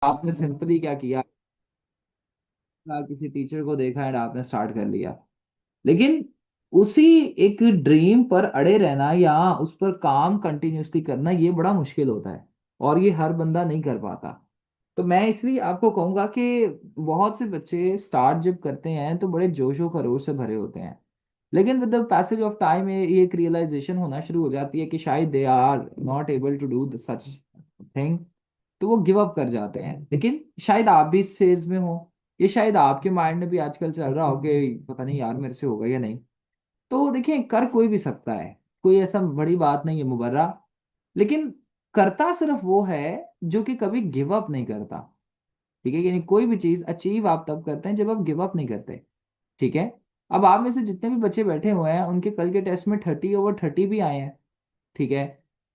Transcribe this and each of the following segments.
आपने सिंपली क्या किया, किसी टीचर को देखा एंड आपने स्टार्ट कर लिया। लेकिन उसी एक ड्रीम पर अड़े रहना या उस पर काम कंटिन्यूअसली करना ये बड़ा मुश्किल होता है, और ये हर बंदा नहीं कर पाता। तो मैं इसलिए आपको कहूंगा कि बहुत से बच्चे स्टार्ट जब करते हैं तो बड़े जोशो खरोश से भरे होते हैं, लेकिन with the passage of time ये एक रियलाइजेशन होना शुरू हो जाती है कि शायद they are not able to do such thing, तो वो गिव अप कर जाते हैं। लेकिन शायद आप भी इस फेज में हो, ये शायद आपके माइंड में भी आजकल चल रहा हो कि पता नहीं यार मेरे से होगा या नहीं। तो देखिए, कर कोई भी सकता है, कोई ऐसा बड़ी बात नहीं है मुबर्रा। लेकिन करता सिर्फ वो है जो कि कभी गिव अप नहीं करता। ठीक है, यानी कोई भी चीज अचीव आप तब करते हैं जब आप गिव अप नहीं करते। ठीक है। अब आप में से जितने भी बच्चे बैठे हुए हैं उनके कल के टेस्ट में 30/30 भी आए हैं। ठीक है।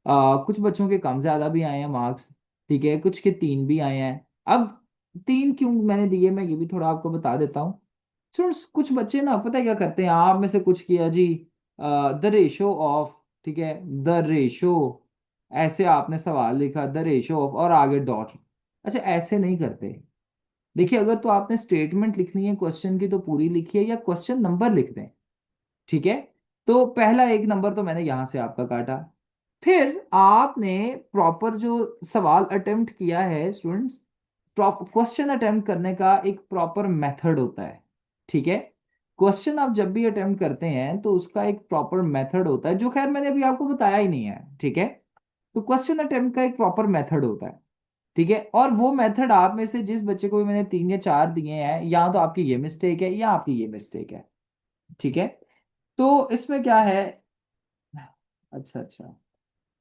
कुछ बच्चों के कम ज्यादा भी आए हैं मार्क्स। ठीक है, कुछ के 3 भी आए हैं। अब 3 क्यों मैंने दिए, मैं ये भी थोड़ा आपको बता देता हूँ। सुन, कुछ बच्चे ना पता है क्या करते हैं, आप में से कुछ किया जी द रेशो ऑफ, ठीक है, द रेशो, ऐसे आपने सवाल लिखा द रेशो ऑफ और आगे डॉट। अच्छा, ऐसे नहीं करते। देखिए, अगर तो आपने स्टेटमेंट लिखनी है क्वेश्चन की तो पूरी लिखिए या क्वेश्चन नंबर लिख दें। ठीक है। तो पहला 1 नंबर तो मैंने यहां से आपका काटा। फिर आपने प्रॉपर जो सवाल अटेम्प्ट किया है स्टूडेंट्स, क्वेश्चन अटेम्प्ट करने का एक प्रॉपर मेथड होता है। ठीक है। क्वेश्चन आप जब भी अटेम्प्ट करते हैं तो उसका एक प्रॉपर मेथड होता है, जो खैर मैंने अभी आपको बताया ही नहीं है। ठीक है। तो क्वेश्चन अटेम्प्ट का एक प्रॉपर मेथड होता है। ठीक है, और वो मेथड आप में से जिस बच्चे को भी मैंने 3 या 4 दिए हैं, या तो आपकी ये मिस्टेक है या आपकी ये मिस्टेक है। ठीक है। तो इसमें क्या है, अच्छा अच्छा,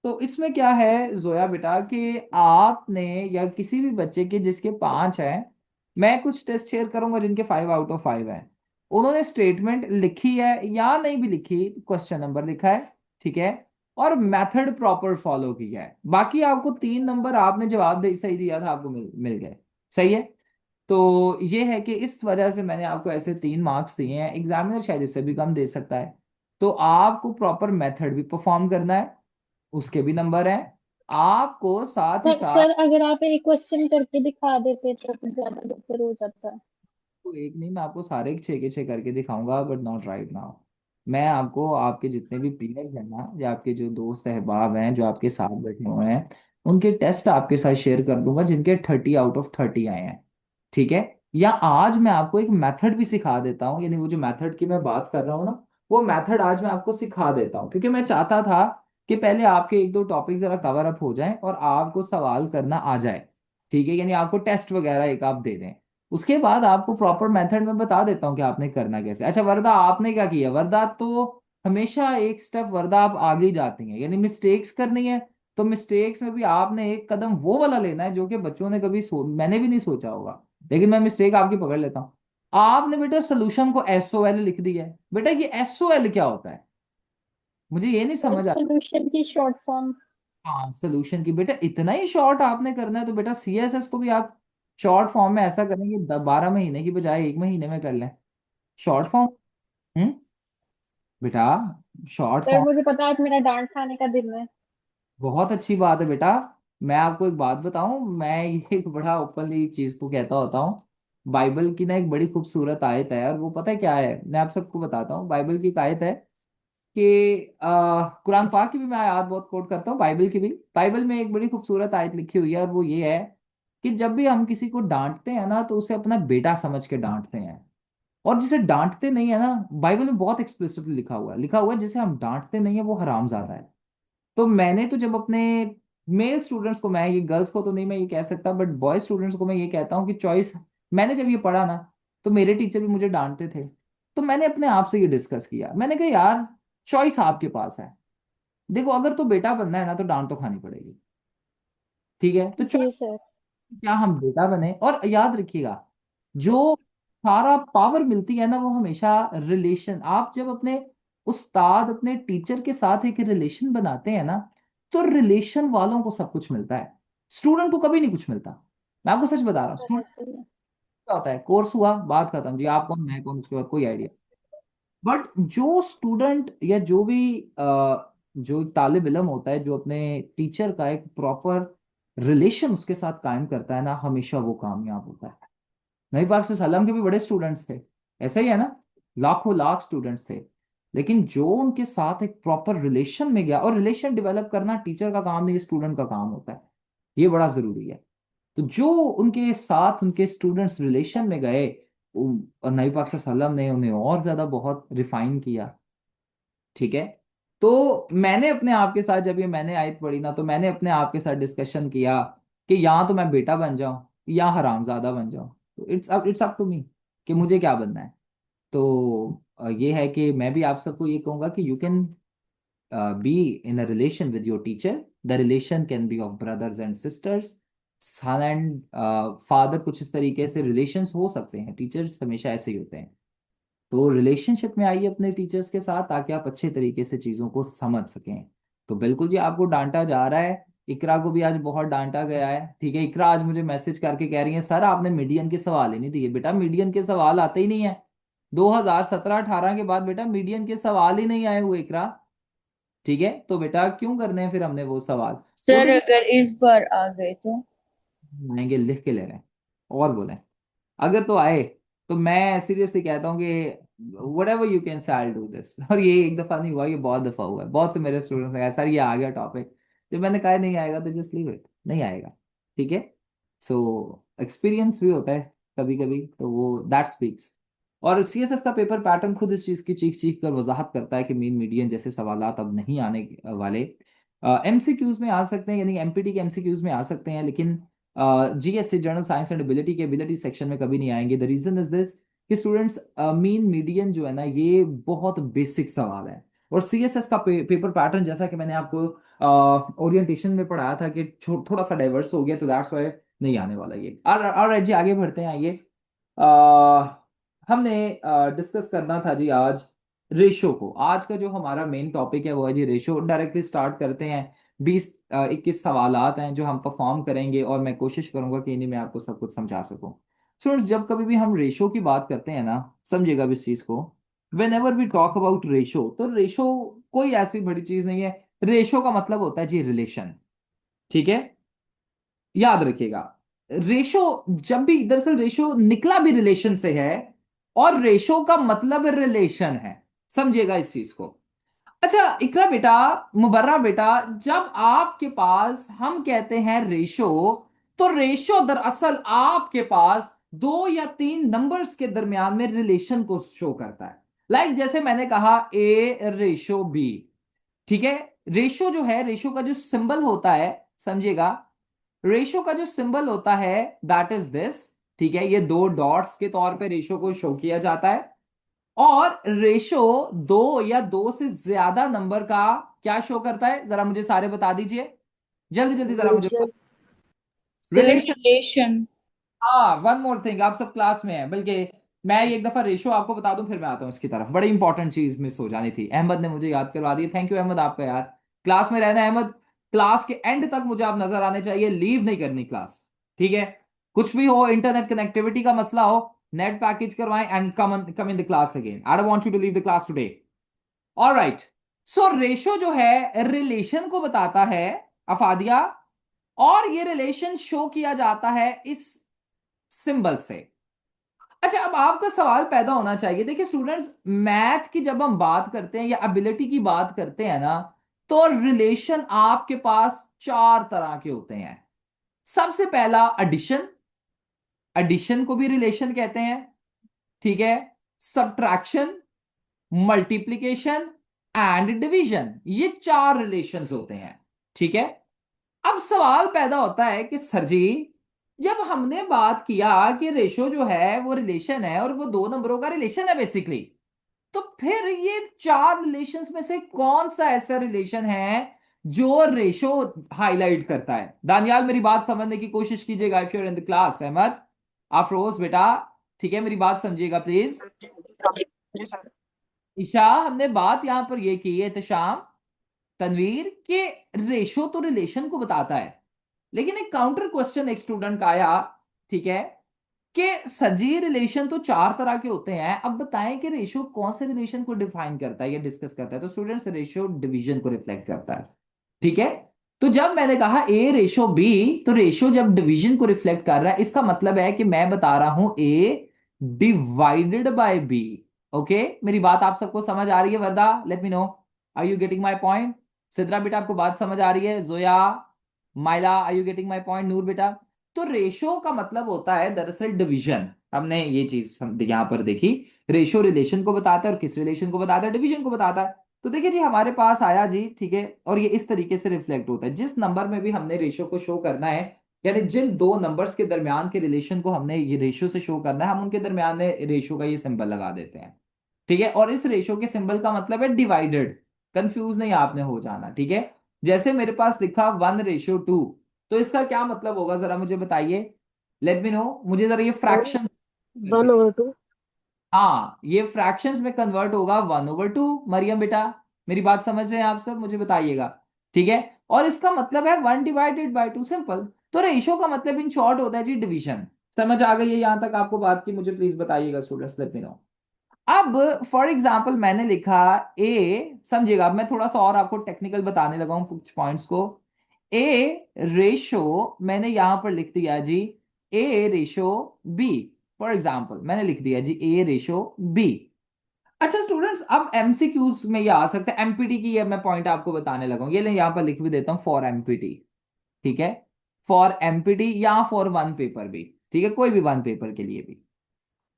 तो इसमें क्या है जोया बेटा कि आपने या किसी भी बच्चे के जिसके 5 हैं, मैं कुछ टेस्ट शेयर करूंगा जिनके 5/5 हैं, उन्होंने स्टेटमेंट लिखी है या नहीं भी लिखी, क्वेश्चन नंबर लिखा है। ठीक है। और मेथड प्रॉपर फॉलो किया है, बाकी आपको 3 नंबर आपने जवाब दे सही दिया था, आपको मिल मिल गए। सही है। तो ये है कि इस वजह से मैंने आपको ऐसे 3 मार्क्स दिए हैं, एग्जामिनर शायद इससे भी कम दे सकता है। तो आपको प्रॉपर मेथड भी परफॉर्म करना है, उसके भी नंबर हैं। आपको साथ ही पर साथ, सर अगर आप एक क्वेश्चन करके दिखा देते तो फिर ज्यादा बेहतर हो जाता। तो एक नहीं, मैं आपको सारे 6 के 6 करके दिखाऊंगा, बट नॉट राइट नाउ। मैं आपको आपके जितने भी पीयर्स हैं ना, या आपके जो दोस्त अहबाब हैं जो आपके साथ बैठे हुए हैं, उनके टेस्ट आपके साथ शेयर कर दूंगा जिनके 30/30 आए हैं। ठीक है। या आज मैं आपको एक मेथड भी सिखा देता हूँ, यानी वो जो मेथड की मैं बात कर रहा हूँ ना, वो मेथड आज मैं आपको सिखा देता हूँ, क्योंकि मैं चाहता था कि पहले आपके 1-2 टॉपिक जरा कवर अप हो जाएं और आपको सवाल करना आ जाए। ठीक है, यानी आपको टेस्ट वगैरह एक आप दे दें। उसके बाद आपको प्रॉपर मेथड में बता देता हूँ कि आपने करना कैसे। अच्छा वर्दा, आपने क्या किया, वर्दा तो हमेशा एक स्टेप वर्दा आप आगे ही जाती हैं, यानी मिस्टेक्स करनी है तो मिस्टेक्स में भी आपने एक कदम वो वाला लेना है जो कि बच्चों ने कभी मैंने भी नहीं सोचा होगा, लेकिन मैं मिस्टेक आपकी पकड़ लेता हूँ। आपने बेटा सोल्यूशन को SOL लिख दिया है। बेटा ये SOL क्या होता है, मुझे ये नहीं सर समझ आ। सोल्यूशन की शॉर्ट फॉर्म। हाँ, सोल्यूशन की बेटा इतना ही शॉर्ट आपने करना है, तो बेटा CSS को भी आप शॉर्ट फॉर्म में ऐसा करें कि 12 महीने की बजाय 1 महीने में कर लें। Short form. हम्म। बेटा शॉर्ट सर फॉर्म। मुझे पता है आज मेरा डांट खाने का दिन है। बहुत अच्छी बात है बेटा। मैं आपको एक बात बताऊं, मैं ये एक बड़ा ओपनली चीज को कहता होता हूँ। बाइबल की ना एक बड़ी खूबसूरत आयत है, और वो पता है क्या है, मैं आप सबको बताता हूँ। बाइबल की एक आयत है कि कुरान पाक की भी मैं आयत बहुत कोट करता हूँ, बाइबल की भी। बाइबल में एक बड़ी खूबसूरत आयत लिखी हुई है, और वो ये है कि जब भी हम किसी को डांटते हैं ना तो उसे अपना बेटा समझ के डांटते हैं। और जिसे डांटते नहीं है ना, बाइबल में बहुत एक्सप्लिसिटली लिखा हुआ है जिसे हम डांटते नहीं है वो हरामजादा है। तो मैंने तो जब अपने मेल स्टूडेंट्स को, मैं ये गर्ल्स को तो नहीं मैं ये कह सकता, बट बॉय स्टूडेंट्स को मैं ये कहता हूँ कि चॉइस, मैंने जब ये पढ़ा ना तो मेरे टीचर भी मुझे डांटते थे। तो मैंने अपने आप से ये डिस्कस किया, मैंने कहा यार चॉइस आपके पास है। देखो, अगर तो बेटा बनना है ना तो डांट तो खानी पड़ेगी। ठीक है, तो जी सर। क्या हम बेटा बने, और याद रखिएगा, जो सारा पावर मिलती है ना वो हमेशा रिलेशन, आप जब अपने उस्ताद अपने टीचर के साथ एक रिलेशन बनाते हैं ना, तो रिलेशन वालों को सब कुछ मिलता है, स्टूडेंट को कभी नहीं कुछ मिलता। मैं आपको सच बता रहा हूँ, स्टूडेंट ऐसे ही है। क्या होता है, कोर्स हुआ बात खत्म जी, आप कौन मैं कौन उसके बाद कोई आइडिया। बट जो स्टूडेंट या जो भी जो तालिब इल्म होता है जो अपने टीचर का एक प्रॉपर रिलेशन उसके साथ कायम करता है ना, हमेशा वो कामयाब होता है। नबी पाक सल्लल्लाहु अलैहि वसल्लम के भी बड़े स्टूडेंट्स थे, ऐसा ही है ना, लाखों लाख स्टूडेंट्स थे, लेकिन जो उनके साथ एक प्रॉपर रिलेशन में गया, और रिलेशन डेवलप करना टीचर का काम नहीं, स्टूडेंट का काम होता है, ये बड़ा जरूरी है। तो जो उनके साथ उनके स्टूडेंट्स रिलेशन में गए, नबी पाक सल्लल्लाहु अलैहि वसल्लम ने उन्हें और ज्यादा बहुत रिफाइन किया। ठीक है। तो मैंने अपने आप के साथ, जब ये मैंने आयत पढ़ी ना, तो मैंने अपने आप के साथ डिस्कशन किया कि या तो मैं बेटा बन जाऊं या हरामजादा बन जाऊं। तो इट्स अप टू मी कि मुझे क्या बनना है। तो ये है कि मैं भी आप सबको ये कहूंगा कि you can be in a relation with your teacher. The relation can be of brothers and sisters, son and father, कुछ इस तरीके से रिलेशंस हो सकते हैं, टीचर्स हमेशा ऐसे ही होते हैं। तो रिलेशनशिप में आइए अपने टीचर्स के साथ, ताकि आप अच्छे तरीके से चीज़ों को समझ सकें। तो बिल्कुल जी, आपको डांटा जा रहा है, इकरा को भी आज बहुत डांटा गया है। ठीक है, इकरा आज मुझे मैसेज करके कह रही है सर आपने मीडियन के सवाल ही नहीं दिए। बेटा मीडियन के सवाल आते ही नहीं है, 2017-18 के बाद बेटा मीडियन के सवाल ही नहीं आए हुए इकरा। ठीक है, तो बेटा क्यों करने हैं फिर हमने वो सवाल। तो सर देखिए, अगर इस बार आ गए तो? आएंगे, लिख के ले रहे हैं, और बोले अगर तो आए, तो मैं सीरियसली कहता हूँ कि what ever you can say I do this. और ये एक दफा नहीं हुआ, ये बहुत दफा हुआ है, बहुत से मेरे स्टूडेंट्स ने कहा सर ये आ गया टॉपिक, जब मैंने कहा नहीं आएगा तो जस्ट लीव इट, नहीं आएगा। ठीक है। सो एक्सपीरियंस भी होता है कभी कभी, तो वो दैट स्पीक्स। और सीएसएस का पेपर पैटर्न खुद इस चीज की चीख चीख कर वजाहत करता है कि मीन मीडियन जैसे सवालात अब नहीं आने वाले। एमसीक्यूज में आ सकते हैं, यानी एमपीटी के एमसीक्यूज में आ सकते हैं, लेकिन GSA general science and ability के एबिलिटी सेक्शन में कभी नहीं आएंगे। द रीजन इज दिस कि स्टूडेंट्स, मीन मीडियन जो है ना, ये बहुत बेसिक सवाल है। और सीएसएस का पेपर पैटर्न, जैसा कि मैंने आपको ओरिएंटेशन में पढ़ाया था कि थोड़ा सा डाइवर्स हो गया, तो दैट्स वाई नहीं आने वाला ये। ऑलराइट जी, आगे बढ़ते हैं। आइए, हमने डिस्कस करना था जी आज रेशो को। आज का जो हमारा मेन टॉपिक है वो है जी रेशो। डायरेक्टली स्टार्ट करते हैं। 20-21 सवालात हैं जो हम परफॉर्म करेंगे, और मैं कोशिश करूंगा कि इन्हीं में आपको सब कुछ समझा सकूं। स्टूडेंट्स, जब कभी भी हम रेशो की बात करते हैं ना, समझिएगा इस चीज को, whenever we talk about ratio, तो रेशो कोई ऐसी बड़ी चीज नहीं है। रेशो का मतलब होता है जी रिलेशन। ठीक है, याद रखिएगा। रेशो, जब भी दरअसल रेशो निकला भी रिलेशन से है, और रेशो का मतलब रिलेशन है, समझिएगा इस चीज को। अच्छा इकरा बेटा, मुबर्रा बेटा, जब आपके पास हम कहते हैं रेशो, तो रेशो दरअसल आपके पास दो या तीन नंबर्स के दरमियान में रिलेशन को शो करता है। जैसे मैंने कहा A/B। ठीक है, रेशो जो है, रेशो का जो सिंबल होता है, समझिएगा, रेशो का जो सिंबल होता है दैट इज दिस। ठीक है, ये दो डॉट्स के तौर पे रेशो को शो किया जाता है। और रेशो दो या दो से ज्यादा नंबर का क्या शो करता है, जरा मुझे सारे बता दीजिए, जल्दी जल्दी जरा मुझे। रिलेशन। Sir relation. रिलेशन। हाँ, वन मोर थिंग, आप सब क्लास में हैं, बल्कि मैं एक दफा रेशो आपको बता दूं फिर मैं आता हूँ इसकी तरफ। बड़ी इंपॉर्टेंट चीज मिस हो जानी थी, अहमद ने मुझे याद करवा दी। थैंक यू अहमद आपका यार। क्लास में रहना है अहमद, क्लास के एंड तक मुझे आप नजर आने चाहिए, लीव नहीं करनी क्लास। ठीक है, कुछ भी हो, इंटरनेट कनेक्टिविटी का मसला हो, नेट पैकेज करवाएं and come in the class again. I don't want you to leave the class today. Alright. So ratio जो है रिलेशन को बताता है, अफादिया, और ये रिलेशन शो किया जाता है इस सिंबल से। अच्छा, अब आपका सवाल पैदा होना चाहिए, देखिए स्टूडेंट्स, मैथ की जब हम बात करते हैं या एबिलिटी की बात करते हैं ना, तो रिलेशन आपके पास चार तरह के होते हैं। सबसे पहला एडिशन, एडिशन को भी रिलेशन कहते हैं। ठीक है, सब्ट्रैक्शन, मल्टीप्लिकेशन एंड डिवीजन, ये चार रिलेशंस होते हैं। ठीक है। अब सवाल पैदा होता है कि सर जी, जब हमने बात किया कि रेशो जो है वो रिलेशन है, और वो दो नंबरों का रिलेशन है बेसिकली, तो फिर ये चार रिलेशंस में से कौन सा ऐसा रिलेशन है जो रेशो हाईलाइट करता है? दानियाल, मेरी बात समझने की कोशिश कीजिएगा, if you're in the class. Ahmed, Afroz बेटा, ठीक है, मेरी बात समझिएगा प्लीज। ईशा, हमने बात यहां पर यह की है, एहतशाम, तनवीर, के रेशो तो रिलेशन को बताता है, लेकिन एक काउंटर क्वेश्चन एक स्टूडेंट का आया। ठीक है, कि सजी रिलेशन तो चार तरह के होते हैं, अब बताएं कि रेशो कौन से रिलेशन को डिफाइन करता है या डिस्कस करता है? तो स्टूडेंट्स, रेशो डिवीजन को रिफ्लेक्ट करता है। ठीक है, तो जब मैंने कहा ए रेशो बी, तो रेशो जब डिवीजन को रिफ्लेक्ट कर रहा है, इसका मतलब है कि मैं बता रहा हूं A divided by B. Okay, मेरी बात आप सबको समझ आ रही है? Warda, let me know, are you getting my point? Sidra बेटा आपको बात समझ आ रही है? Zoya, Maila, are you getting my point? Noor बेटा, तो रेशो का मतलब होता है दरअसल डिवीजन। हमने ये चीज यहां पर देखी, रेशो रिलेशन को बताता है, और किस रिलेशन को बताता है? डिवीजन को बताता है। तो देखिए जी, हमारे पास आया जी, ठीक है, और ये इस तरीके से रिफ्लेक्ट होता है। जिस नंबर में भी हमने रेशियो को शो करना है, यानी जिन दो नंबर्स के दरमियान के रिलेशन को हमने ये रेशियो से शो करना है, हम उनके दरमियान में रेशियो का ये सिंबल लगा देते हैं। ठीक है, और इस रेशियो के सिंबल का मतलब है डिवाइडेड। कंफ्यूज नहीं आपने हो जाना, ठीक है। जैसे मेरे पास लिखा 1:2, तो इसका क्या मतलब होगा जरा मुझे बताइए, लेट मी नो, मुझे जरा ये वन फ्रैक्शन। 1/2। हाँ, ये फ्रैक्शंस में कन्वर्ट होगा 1/2। मरियम बेटा, मेरी बात समझ रहे हैं आप सब? मुझे बताइएगा, ठीक है। और इसका मतलब है 1/2, सिंपल। तो रेशो का मतलब इन शॉर्ट होता है जी डिवीजन। समझ आ गई है यहां तक आपको बात की? मुझे प्लीज बताइएगा स्टूडेंट्स, लेट मी नो। अब फॉर एग्जाम्पल मैंने लिखा ए, समझिएगा, अब मैं थोड़ा सा और आपको टेक्निकल बताने लगा हूं कुछ पॉइंट्स को। ए रेशो मैंने यहां पर लिख दिया जी, A ratio B. For example मैंने लिख दिया जी ए रेशो बी। अच्छा स्टूडेंट्स, अब एमसीक्यूज में ये आ सकता है, एमपीटी की ये मैं पॉइंट आपको बताने लगा हूं, ये ले यहां पर लिख भी देता हूं, फॉर एमपीटी। ठीक है, फॉर एमपीटी या फॉर वन पेपर भी, ठीक है, कोई भी वन पेपर के लिए भी।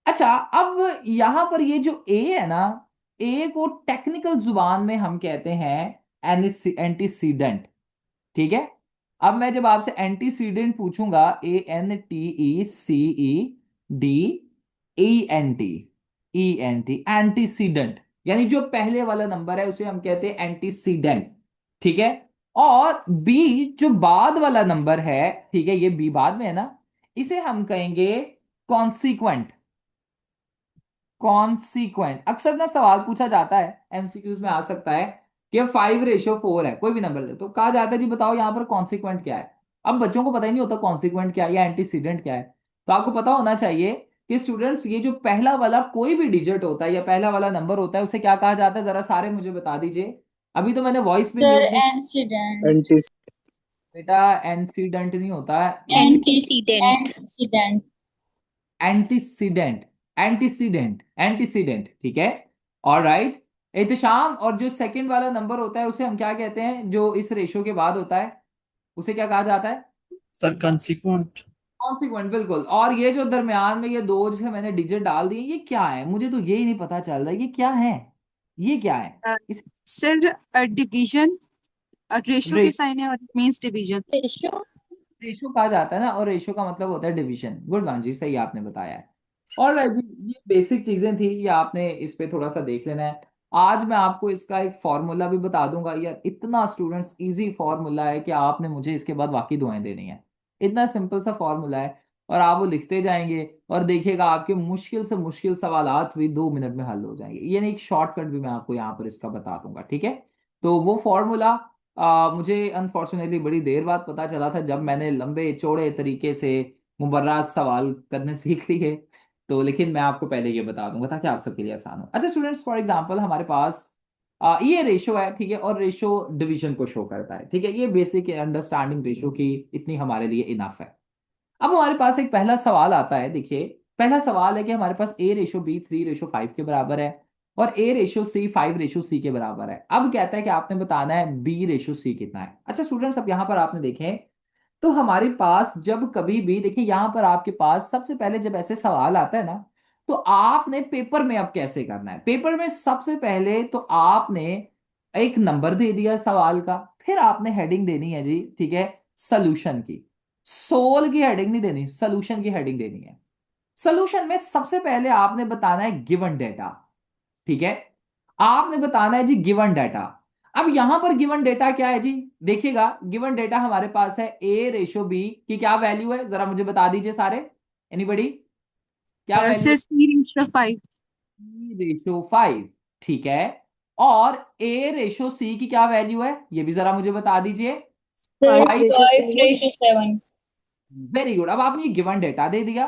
अच्छा, अब यहां पर ये जो ए है ना, ए को टेक्निकल जुबान में हम कहते हैं एंटीसीडेंट। ठीक है, अब मैं जब आपसे एंटीसीडेंट पूछूंगा, ANTECEDENT, एंटीसीडेंट, यानी जो पहले वाला नंबर है उसे हम कहते हैं एंटीसीडेंट। ठीक है, और बी जो बाद वाला नंबर है, ठीक है, ये बी बाद में है ना, इसे हम कहेंगे कॉन्सिक्वेंट। कॉन्सिक्वेंट, अक्सर ना सवाल पूछा जाता है एमसीक्यूज में, आ सकता है कि 5:4 है, कोई भी नंबर दे तो कहा जाता है जी बताओ यहाँ पर कॉन्सिक्वेंट क्या है। अब बच्चों को पता ही नहीं होता कॉन्सिक्वेंट क्या है या एंटीसीडेंट क्या है। तो आपको पता होना चाहिए कि स्टूडेंट्स, ये जो पहला वाला कोई भी डिजिट होता है या पहला वाला नंबर होता है, उसे क्या कहा जाता है? जरा सारे मुझे बता दीजिए। अभी तो मैंने वॉइस भी सर म्यूट नहीं। एंसीडेंट। एंटी बेटा, एंसीडेंट नहीं होता, एंटीसीडेंट। एंटीसीडेंट। एंटीसीडेंट, एंटीसीडेंट, ठीक है। और राइट, एहतशाम, और जो सेकंड वाला नंबर होता है उसे हम क्या कहते हैं, जो इस रेशो के बाद होता है, उसे क्या कहा जाता है? Sir consequent. कॉन्सिक्वेंट, बिल्कुल। और ये जो दरमियान में ये दो जैसे मैंने डिजिट डाल दिए, ये क्या है? मुझे तो यही नहीं पता चल रहा ये क्या है, ये क्या है? इस सर डिवीजन, रेशियो के साइन है और it means division. Ratio. Ratio कहा जाता है ना, और रेशो का मतलब होता है डिवीजन। गुड मान जी, सही आपने बताया है। और ये बेसिक चीजें थी, ये आपने इस पे थोड़ा सा देख लेना है। आज मैं आपको इसका एक फॉर्मूला भी बता दूंगा यार, इतना स्टूडेंट्स इजी फॉर्मूला है कि आपने मुझे इसके बाद बाकी दुआएं देनी है। इतना सिंपल सा फॉर्मूला है, और आप वो लिखते जाएंगे, और देखिएगा आपके मुश्किल से मुश्किल सवालात भी 2 मिनट में हल हो जाएंगे। ये नहीं, एक शॉर्टकट भी मैं आपको यहाँ पर इसका बता दूंगा, ठीक है। तो वो फॉर्मूला मुझे अनफॉर्चुनेटली बड़ी देर बाद पता चला था, जब मैंने लंबे चौड़े तरीके से मुबर्राज सवाल करने सीख लिए। तो लेकिन मैं आपको पहले ये बता दूंगा ताकि आप सबके लिए आसान हो। अच्छा स्टूडेंट्स, फॉर एग्जांपल हमारे पास ये रेशो है, ठीक है, और रेशो डिवीजन को शो करता है, ठीक है। ये बेसिक अंडरस्टैंडिंग रेशो की इतनी हमारे लिए इनफ है। अब हमारे पास एक पहला सवाल आता है, देखिए, पहला सवाल है कि हमारे पास A/B 3:5 के बराबर है, और A/C 5:C के बराबर है। अब कहता है कि आपने बताना है B/C कितना है। अच्छा स्टूडेंट्स, अब यहां पर आपने देखें, तो हमारे पास जब कभी भी देखिए, यहां पर आपके पास सबसे पहले जब ऐसे सवाल आता है ना, तो आपने पेपर में अब कैसे करना है? पेपर में सबसे पहले तो आपने एक नंबर दे दिया सवाल का, फिर आपने हेडिंग देनी है जी, ठीक है, सॉल्यूशन की। सोल की हेडिंग नहीं देनी, सॉल्यूशन की हेडिंग देनी है। सॉल्यूशन में सबसे पहले आपने बताना है गिवन डेटा, ठीक है। आपने बताना है जी गिवन डेटा। अब यहां पर गिवन डेटा क्या है जी? देखिएगा, गिवन डेटा हमारे पास है A/B की क्या वैल्यू है, जरा मुझे बता दीजिए सारे, एनीबडी, क्या वैल्यू है? सर 3:5। B/5, ठीक है। और A/C की क्या वैल्यू है, ये भी जरा मुझे बता दीजिए। सर 5:7। 5:7। वेरी गुड, अब आपने गिवन डेटा दे दिया।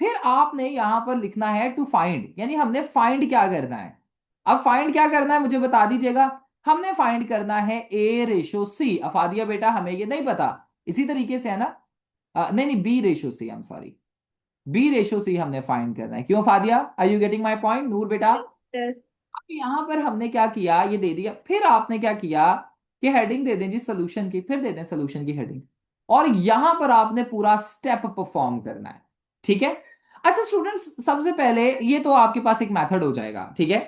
फिर आपने यहां पर लिखना है टू फाइंड, यानी हमने फाइंड क्या करना है। अब फाइंड क्या करना है मुझे बता दीजिएगा। हमने फाइंड करना है ए रेशो सी। अफादिया बेटा हमें ये नहीं पता, इसी तरीके से है ना। नहीं नहीं, B ratio C, I am sorry, B ratio C हमने फाइंड करना है। क्यों Fadia, are you getting my point? Noor बेटा, सर अब यहां पर हमने क्या किया, ये दे दिया, फिर आपने क्या किया कि हेडिंग दे दें जी सोल्यूशन की, फिर दे दें सोल्यूशन की हेडिंग, और यहां पर आपने पूरा स्टेप परफॉर्म करना है। ठीक है। अच्छा स्टूडेंट्स, सबसे पहले ये तो आपके पास एक मेथड हो जाएगा। ठीक है।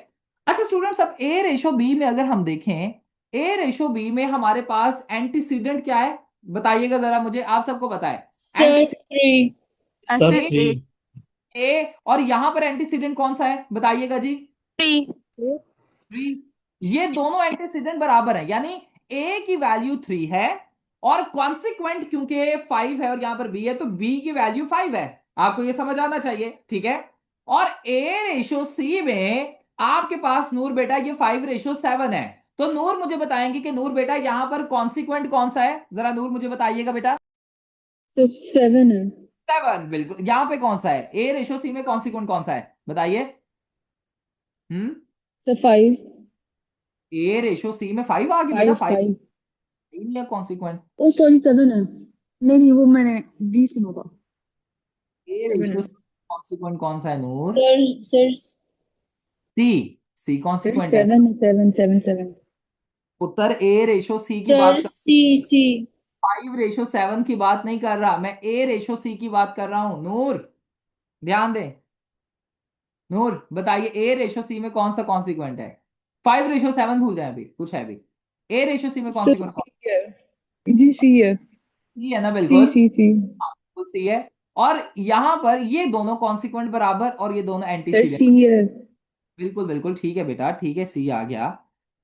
अच्छा स्टूडेंट्स, अब ए रेशो बी में अगर हम देखें, ए रेशो बी में हमारे पास एंटीसीडेंट क्या है, बताइएगा जरा मुझे, आप सबको पता है sir 3 Sir, sir anti A three. ए, और यहां पर एंटीसीडेंट कौन सा है बताइएगा जी? 3 थ्री। ये दोनों एंटीसीडेंट बराबर है, यानी ए की वैल्यू 3 है और कॉन्सिक्वेंट क्योंकि 5 है और यहां पर बी है, तो बी की वैल्यू 5 है। आपको ये समझ आना चाहिए। ठीक है। और ए रेशो सी में आपके पास नूर बेटा ये 5:7 है। तो नूर मुझे बताएंगे कि नूर बेटा यहां पर कॉन्सिक्वेंट कौन सा है, जरा नूर मुझे बताइएगा बेटा। तो 7 है 7, बिल्कुल। यहां पे कौन सा है ए रेशो सी में, कॉन्सिक्वेंट कौन सा है बताइए? हम्म। सर 5 ए रेशो सी में 5 आ गया बेटा, 5 5 5 नहीं है कॉन्सिक्वेंट। ओ सॉरी 7 है, नहीं नहीं वो मैंने बी सुना था। ए 7 रेशियो है कॉन्सिक्वेंट कौन सा है नूर? सर सर सी। सी सर कॉन्सिक्वेंट है। 7 है 7 उत्तर ए रेशो सी की सर बात कर, सी सी 5:7 की बात नहीं कर रहा मैं, ए रेशो सी की बात कर रहा हूं नूर। ध्यान दें। नूर बताइए ए रेशो सी में कौन सा कॉन्सिक्वेंट है? 5:7 भूल जाए, अभी कुछ है अभी। ए रेशो सी में सर कॉन्सिक्वेंट कौन? सी है जी सी है सी है ना, सी बिल्कुल। सी सी हाँ, बिल्कुल सी है। और यहां पर ये दोनों कॉन्सिक्वेंट बराबर और ये दोनों सर एंटीसीडेंट। सी है बिल्कुल बिल्कुल ठीक है बेटा, ठीक है, सी आ गया।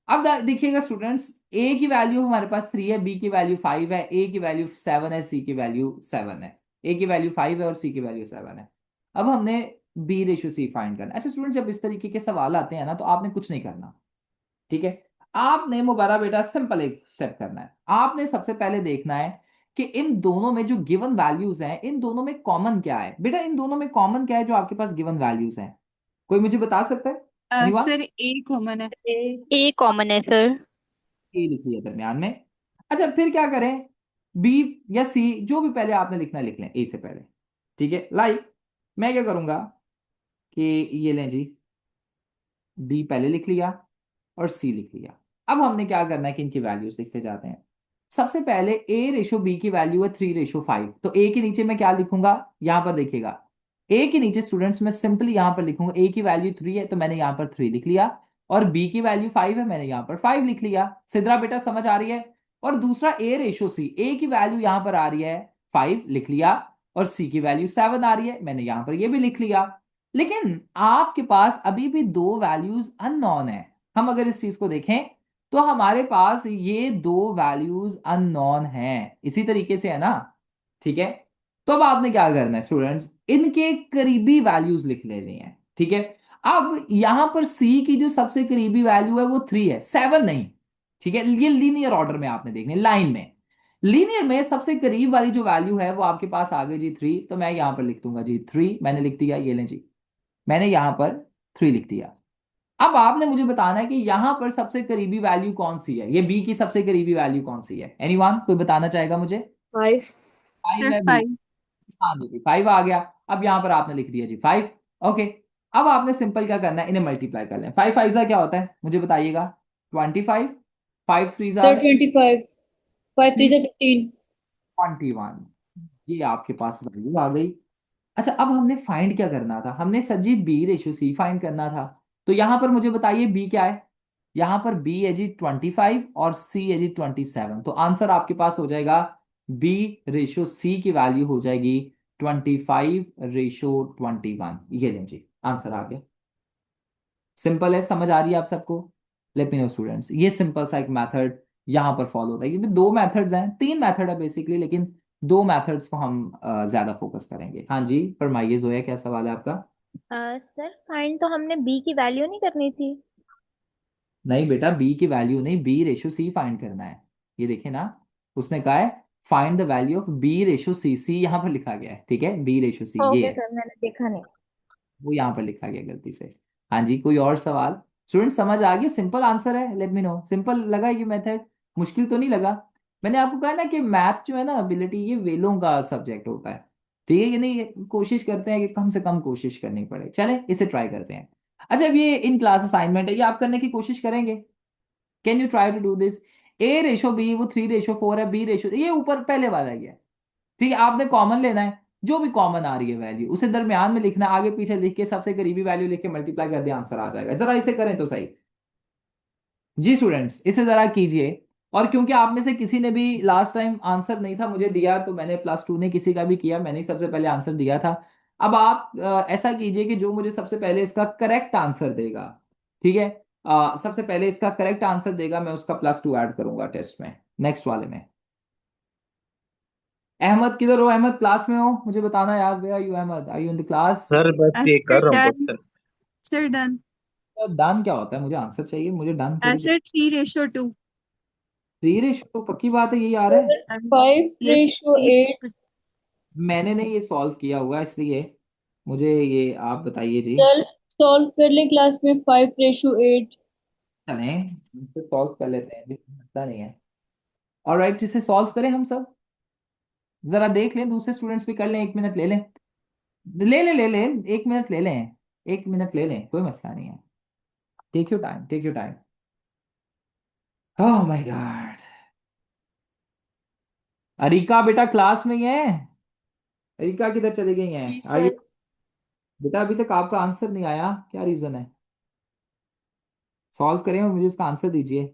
अब देखिएगा स्टूडेंट्स, ए की वैल्यू हमारे पास 3 है, बी की वैल्यू 5 है, ए की वैल्यू 7 है, सी की वैल्यू 7 है। ए की वैल्यू 5 है और सी की वैल्यू 7 है। अब हमने बी रेशो सी फाइंड करना है। अच्छा स्टूडेंट, जब इस तरीके के सवाल आते हैं ना, तो आपने कुछ नहीं करना। ठीक है। आपने मुबारक बेटा सिंपल एक स्टेप करना है। आपने सबसे पहले देखना है कि इन दोनों में जो गिवन वैल्यूज हैं, इन दोनों में कॉमन क्या है बेटा, इन दोनों में कॉमन क्या है जो आपके पास गिवन वैल्यूज हैं? कोई मुझे बता सकता है? एनीवन? सर ए कॉमन है। ए कॉमन है सर ए लिखी है दरमियान में। अच्छा फिर क्या करें, बी या सी, जो भी पहले आपने लिखना है लिख लें ए से पहले। ठीक है। लाइक मैं क्या करूंगा कि ये लें जी, बी पहले लिख लिया और सी लिख लिया। अब हमने क्या करना है कि इनकी वैल्यूज लिखते जाते हैं। सबसे पहले ए रेशो बी की वैल्यू है 3:5, तो ए के नीचे मैं क्या लिखूंगा, यहां पर देखिएगा, ए के नीचे स्टूडेंट्स मैं सिंपली यहां पर लिखूंगा, ए की वैल्यू 3 है तो मैंने यहां पर 3 लिख लिया, और बी की वैल्यू 5 है मैंने यहां पर 5 लिख लिया। सिद्रा बेटा समझ आ रही है? और दूसरा ए रेशो सी, ए की वैल्यू यहां पर आ रही है 5 लिख लिया, और सी की वैल्यू 7 आ रही है, मैंने यहां पर ये भी लिख लिया। लेकिन आपके पास अभी भी दो वैल्यूज अननोन है। हम अगर इस चीज को देखें तो हमारे पास ये दो वैल्यूज अननोन हैं, इसी तरीके से है ना। ठीक है। तो अब आपने क्या करना है स्टूडेंट्स, इनके करीबी वैल्यूज लिख लेनी है। ठीक है। अब यहां पर सी की जो सबसे करीबी वैल्यू है वो 3 है, 7 नहीं। ठीक है। ये लीनियर ऑर्डर में आपने देखने, लाइन में, लीनियर में सबसे करीब वाली जो वैल्यू है वो आपके पास आ गई जी 3, तो मैं यहां पर लिख दूंगा जी 3, मैंने लिख दिया, ये लें जी, मैंने यहां पर 3 लिख दिया। अब आपने मुझे बताना है कि यहां पर सबसे करीबी वैल्यू कौन सी है, ये बी की सबसे करीबी वैल्यू कौन सी है? एनीवन कोई बताना चाहेगा मुझे? 5 5 सर है बिल्कुल। 5। हाँ देखिए 5 आ गया। अब यहां पर आपने लिख दिया जी 5। ओके। अब आपने सिंपल क्या करना है, इन्हें मल्टीप्लाई कर लें। 5 5 जा क्या होता है मुझे बताइएगा? 25। 5 3 सर जार 25 5 3 15 21। ये आपके पास वैल्यू आ गई। अच्छा अब हमने फाइंड क्या करना था, हमने सर जी बी रेशो सी फाइंड करना था। तो यहां पर मुझे बताइए बी क्या है? यहां पर बी है जी 25 और सी है जी 27, तो आंसर आपके पास हो जाएगा बी रेशो सी की वैल्यू हो जाएगी 25:21। ये लें जी, आंसर आ गया। सिंपल है, समझ आ रही है आप सबको? लेट मी नो स्टूडेंट्स, ये सिंपल सा एक मेथड यहां पर फॉलो होता है, क्योंकि दो मेथड्स हैं, तीन मेथड है बेसिकली, लेकिन दो मेथड्स को हम ज्यादा फोकस करेंगे। हाँ जी फरमाइए जोया, क्या सवाल है आपका? सर फाइंड तो हमने बी की वैल्यू नहीं करनी थी। नहीं बेटा, बी की वैल्यू नहीं, बी रेशो सी फाइंड करना है। ये देखिए ना, उसने कहा है find the value of B ratio C, C यहाँ पर लिखा गया है। ठीक है, बी रेशो सी ये ओके है, सर मैंने देखा नहीं। वो यहाँ पर लिखा गया गलती से। हाँ जी, कोई और सवाल? स्टूडेंट समझ आ गया? सिंपल आंसर है, लेट मी नो। सिंपल लगा ये मेथड? मुश्किल तो नहीं लगा? मैंने आपको कहा ना कि मैथ जो है ना, एबिलिटी, ये वेलों का सब्जेक्ट होता है, ठीक है? ये नहीं, कोशिश करते हैं कि कम से कम कोशिश करनी पड़े। चले इसे ट्राई करते हैं। अच्छा, अब ये इन क्लास असाइनमेंट है, ये आप करने की कोशिश करेंगे? Can you try to do this? A/B, वो 3/4 है, B/, ये ऊपर पहले वाला ही है, ठीक है? आपने कॉमन लेना है, जो भी कॉमन आ रही है वैल्यू उसे दरमियान में लिखना है, आगे पीछे लिख के सबसे करीबी वैल्यू लिख के मल्टीप्लाई कर दिया, आंसर आ जाएगा। जरा इसे करें तो सही। जी स्टूडेंट्स, इसे जरा कीजिए। और क्योंकि आप में से किसी ने भी लास्ट टाइम आंसर नहीं था मुझे दिया, तो मैंने +2 ने किसी का भी किया, मैंने ही सबसे पहले आंसर दिया था। अब आप ऐसा कीजिए कि जो मुझे सबसे पहले इसका करेक्ट आंसर देगा, ठीक है, सबसे पहले इसका करेक्ट आंसर देगा, मैं उसका +2 ऐड करूंगा टेस्ट में, नेक्स्ट वाले में। अहमद किधर हो? अहमद क्लास में हो? मुझे बताना यार, where are you Ahmed? Are you in the class? Sir बस ये Answer कर रहा हूँ done. Question. Answer done. Done क्या होता है? मुझे आंसर चाहिए, मुझे डन थोड़ी। Answer 3/2. 3/, तो पक्की बात है यही आ रहा है? फाइव Yes, रेशो एट मैंने नहीं ये सॉल्व किया हुआ, इसलिए मुझे ये आप बताइए जी। चल सॉल्व कर ले क्लास में 5/8। चलें इसे सॉल्व कर लेते हैं, पता नहीं है। और राइट, इसे सॉल्व करें हम सब, जरा देख लें, दूसरे स्टूडेंट्स भी कर लें, 1 मिनट ले लें, ले लें 1 मिनट ले लें, 1 मिनट ले लें, कोई मसला नहीं है। Take your time, take your time. Oh my god, Arika बेटा क्लास में ही है? अरिका किधर चली गई हैं? जी आइए सर। बेटा, अभी तक आपका आंसर नहीं आया, क्या रीजन है? सॉल्व करें और मुझे इसका आंसर दीजिए।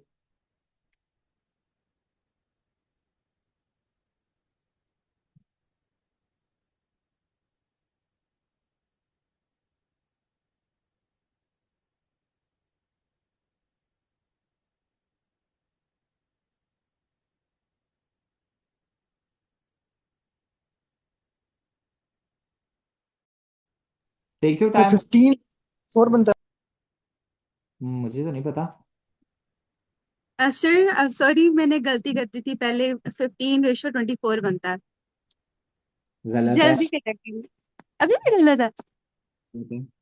Take your sir time. 15 4 बनता मुझे तो नहीं पता। सर सॉरी, मैंने गलती कर दी थी, पहले 15/24 बनता है। गलत है। जल्दी करेक्ट। अभी भी गलत है?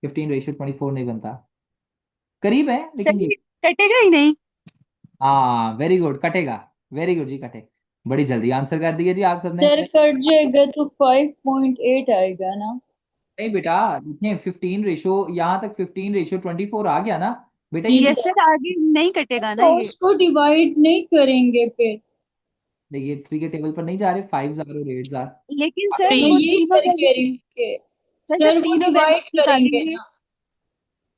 15/24 नहीं बनता, करीब है लेकिन सर ये। ये कटेगा ही नहीं। हाँ वेरी गुड, कटेगा। वेरी गुड जी, कटे। बड़ी जल्दी आंसर कर दिया जी आप सबने। सर कट जाएगा तो 5.8 आएगा ना। नहीं बेटा, देखिए 15 यहाँ तक 15/24 आ गया ना बेटा, जी ये यस सर। सर, आगे नहीं कटेगा ना तो ये। उसको डिवाइड नहीं करेंगे फिर। ये 3 के टेबल पर नहीं जा रहे, 5 और 8 लेकिन तो सर वो यही तीनों सर कह रही वैल्यूज, हूँ कि सर जब सर वो तीनों डिवाइड वैल्यूज करेंगे निकालेंगे,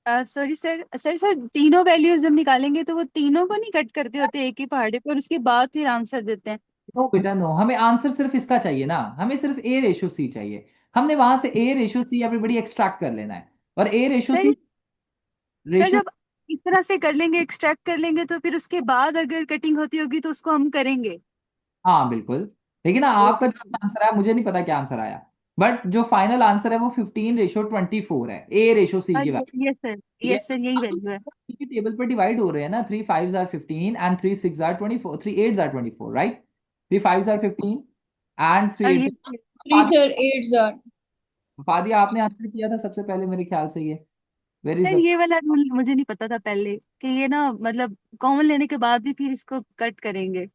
ना। सॉरी सर, सर तीनों वैल्यूज जब निकालेंगे तो वो तीनों को नहीं कट करते होते एक ही पहाड़े पर, उसके बाद फिर आंसर देते हैं। नो बेटा नो, हमें आंसर सिर्फ इसका चाहिए ना, हमें सिर्फ A/C चाहिए। हमने वहां से A/C एवरीबडी एक्सट्रैक्ट कर लेना है, और सर A/C सर रेशो। जब इस तरह से कर लेंगे, एक्सट्रैक्ट कर लेंगे, तो फिर उसके बाद अगर कटिंग होती होगी तो उसको हम करेंगे। हाँ बिल्कुल, लेकिन आपका ओके। जो आंसर आया मुझे नहीं पता क्या आंसर आया, बट जो फाइनल आंसर है वो 15/24 है, A/C की वैल्यू। यस सर, ठीक है, यस सर, यही अब वैल्यू है। थ्री के टेबल पर डिवाइड हो रहे हैं ना, 3 5 15 एंड 3 6 24, 3 8 24, राइट? 3 5 15 एंड थ्री ये एट थ्री सर 8 फादिया, आपने आंसर किया था सबसे पहले मेरे ख्याल से ये। वेर इज सर, ये वाला रूल मुझे नहीं पता था पहले कि ये ना, मतलब कॉमन लेने के बाद भी फिर इसको कट करेंगे।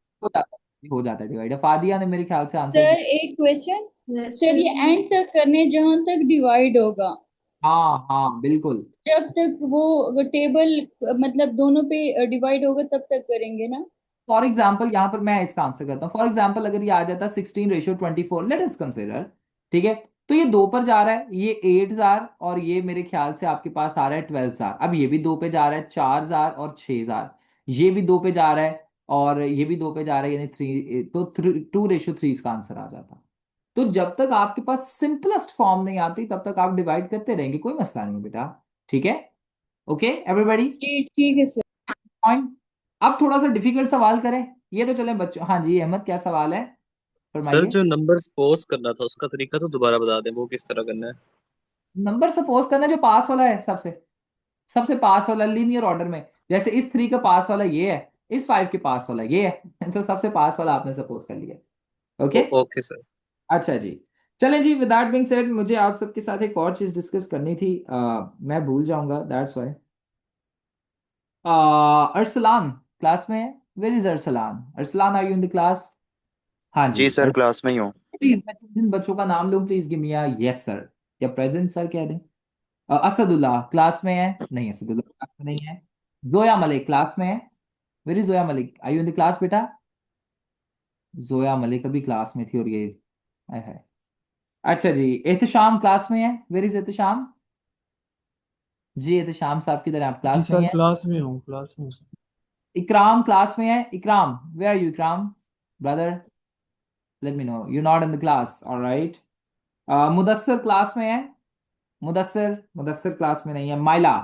हो जाता है डिवाइड। फादिया ने मेरे ख्याल से आंसर सर किया। एक क्वेश्चन सर, ये एंड तक करने जहां तक डिवाइड होगा, हाँ हाँ बिल्कुल। जब तक वो टेबल मतलब दोनों पे डिवाइड होगा तब तक करेंगे ना। फॉर एग्जाम्पल यहाँ पर मैं इसका आंसर करता हूँ। फॉर एग्जाम्पल अगर ये आ जाता 16/24, लेट अस कंसिडर, ठीक है, तो ये 2 पर जा रहा है, ये 8,000, और ये मेरे ख्याल से आपके पास आ रहा है 12,000। अब ये भी 2 पे जा रहा है, 4,000 और 6,000, ये भी 2 पे जा रहा है, और ये भी 2 पे जा रहा है, यानी 3, तो 2/3 इसका आंसर आ जाता। तो जब तक आपके पास सिंपलेस्ट फॉर्म नहीं आती तब तक आप डिवाइड करते रहेंगे, कोई मसला नहीं बेटा, ठीक है? ओके एवरीबॉडी, जी ठीक है सर। पॉइंट। अब थोड़ा सा डिफिकल्ट सवाल करें, ये तो चले बच्चों। हाँ जी अहमद, क्या सवाल है? सर फरमाइए। जो नंबर सपोज करना था उसका तरीका तो दोबारा बता दें, वो किस तरह करना है? नंबर सपोज करना जो पास वाला है, सबसे सबसे पास वाला लीनियर ऑर्डर में, जैसे इस 3 का पास वाला ये है, इस 5 के पास वाला ये है तो सबसे पास वाला आपने सपोज कर लिया। Okay, okay sir. अच्छा जी। चलें जी, विद दैट बीइंग सेड, मुझे आप सबके साथ एक और चीज डिस्कस करनी थी, मैं भूल जाऊंगा, दैट्स वाई। अरसलान क्लास में है? Where is Arsalan? Arsalan, are you in the class? हाँ जी। जी सर, क्लास में ही हूँ। प्लीज मैं जिन बच्चों का नाम लूँ please give me a yes sir या प्रेजेंट सर कह दें। असदुल्ला क्लास में है? नहीं, असदुल्ला क्लास में नहीं है। जोया मलिक क्लास में है? Where is Zoya Malik? Are you in the class बेटा? जोया मलिक अभी क्लास में थी और ये है। अच्छा जी, एहतशाम क्लास में है? Where is Ehtasham? जी एहतशाम साहब किधर है? आप जी क्लास में ही सर, है? क्लास में हूँ सर। इकराम क्लास में है? इकराम, where are you Ikram brother? Late me no you not in the class, alright. Mudassir class में है? मुदस्सिर, मुदस्सिर क्लास में नहीं है। माइला,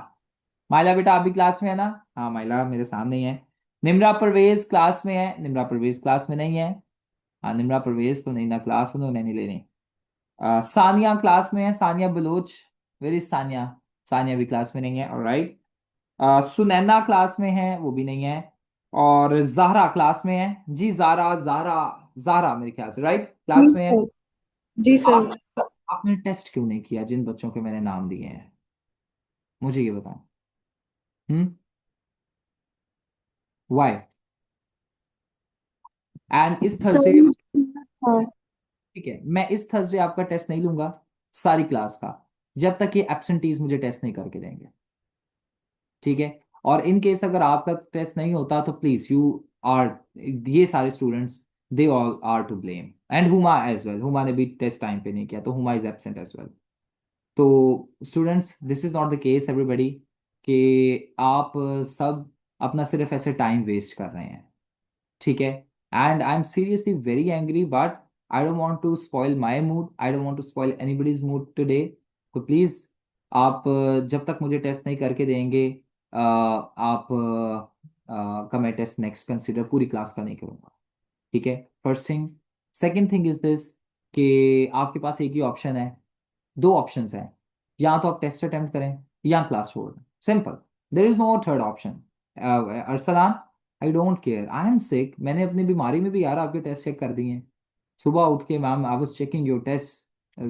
माइला बेटा आप भी क्लास में है ना? हाँ माइला मेरे सामने ही है। निम्रा परवेज क्लास में है? निम्रा परवेज क्लास में नहीं है। हाँ निम्रा परवेज तो नहीं ना, क्लास उन्होंने नहीं लेनी। सानिया क्लास में है? Sania Baloch, where is Sania? सानिया भी क्लास में नहीं है, ऑलराइट। सुनैना क्लास में है? वो भी नहीं है। और जहरा क्लास में है? जी जारा, जारा, जारा मेरे ख्याल से राइट क्लास में है। जी आप सर। आपने टेस्ट क्यों नहीं किया जिन बच्चों के मैंने नाम दिए हैं? मुझे ये बताएं। वाई? एंड इस थर्सडे, सर हाँ। ठीक है, मैं इस थर्सडे आपका टेस्ट नहीं लूंगा सारी क्लास का, जब तक ये एब्सेंटीज मुझे टेस्ट नहीं करके देंगे, ठीक है? और इन केस अगर आपका टेस्ट नहीं होता तो प्लीज यू आर, ये सारे students they all are to blame and Huma as well. Huma ने भी टेस्ट टाइम पे नहीं किया तो Huma is absent as well. तो students this is not the case everybody कि आप सब अपना सिर्फ ऐसे टाइम वेस्ट कर रहे हैं, ठीक है? And I am seriously very angry but I don't want to spoil my mood, I don't want to spoil anybody's mood today. तो प्लीज आप जब तक मुझे टेस्ट नहीं करके देंगे आप का मैं टेस्ट नेक्स्ट कंसिडर पूरी क्लास का नहीं करूंगा, ठीक है? First thing. Second thing is this कि आपके पास एक ही ऑप्शन है, दो ऑप्शंस हैं, या तो आप टेस्ट अटेम्प्ट करें या क्लास छोड़ दें, simple. There is no third option. Arsalan, I don't care, I am sick, मैंने अपनी बीमारी में भी यार आपके टेस्ट चेक कर दिए हैं। सुबह उठ के ma'am I was checking your test.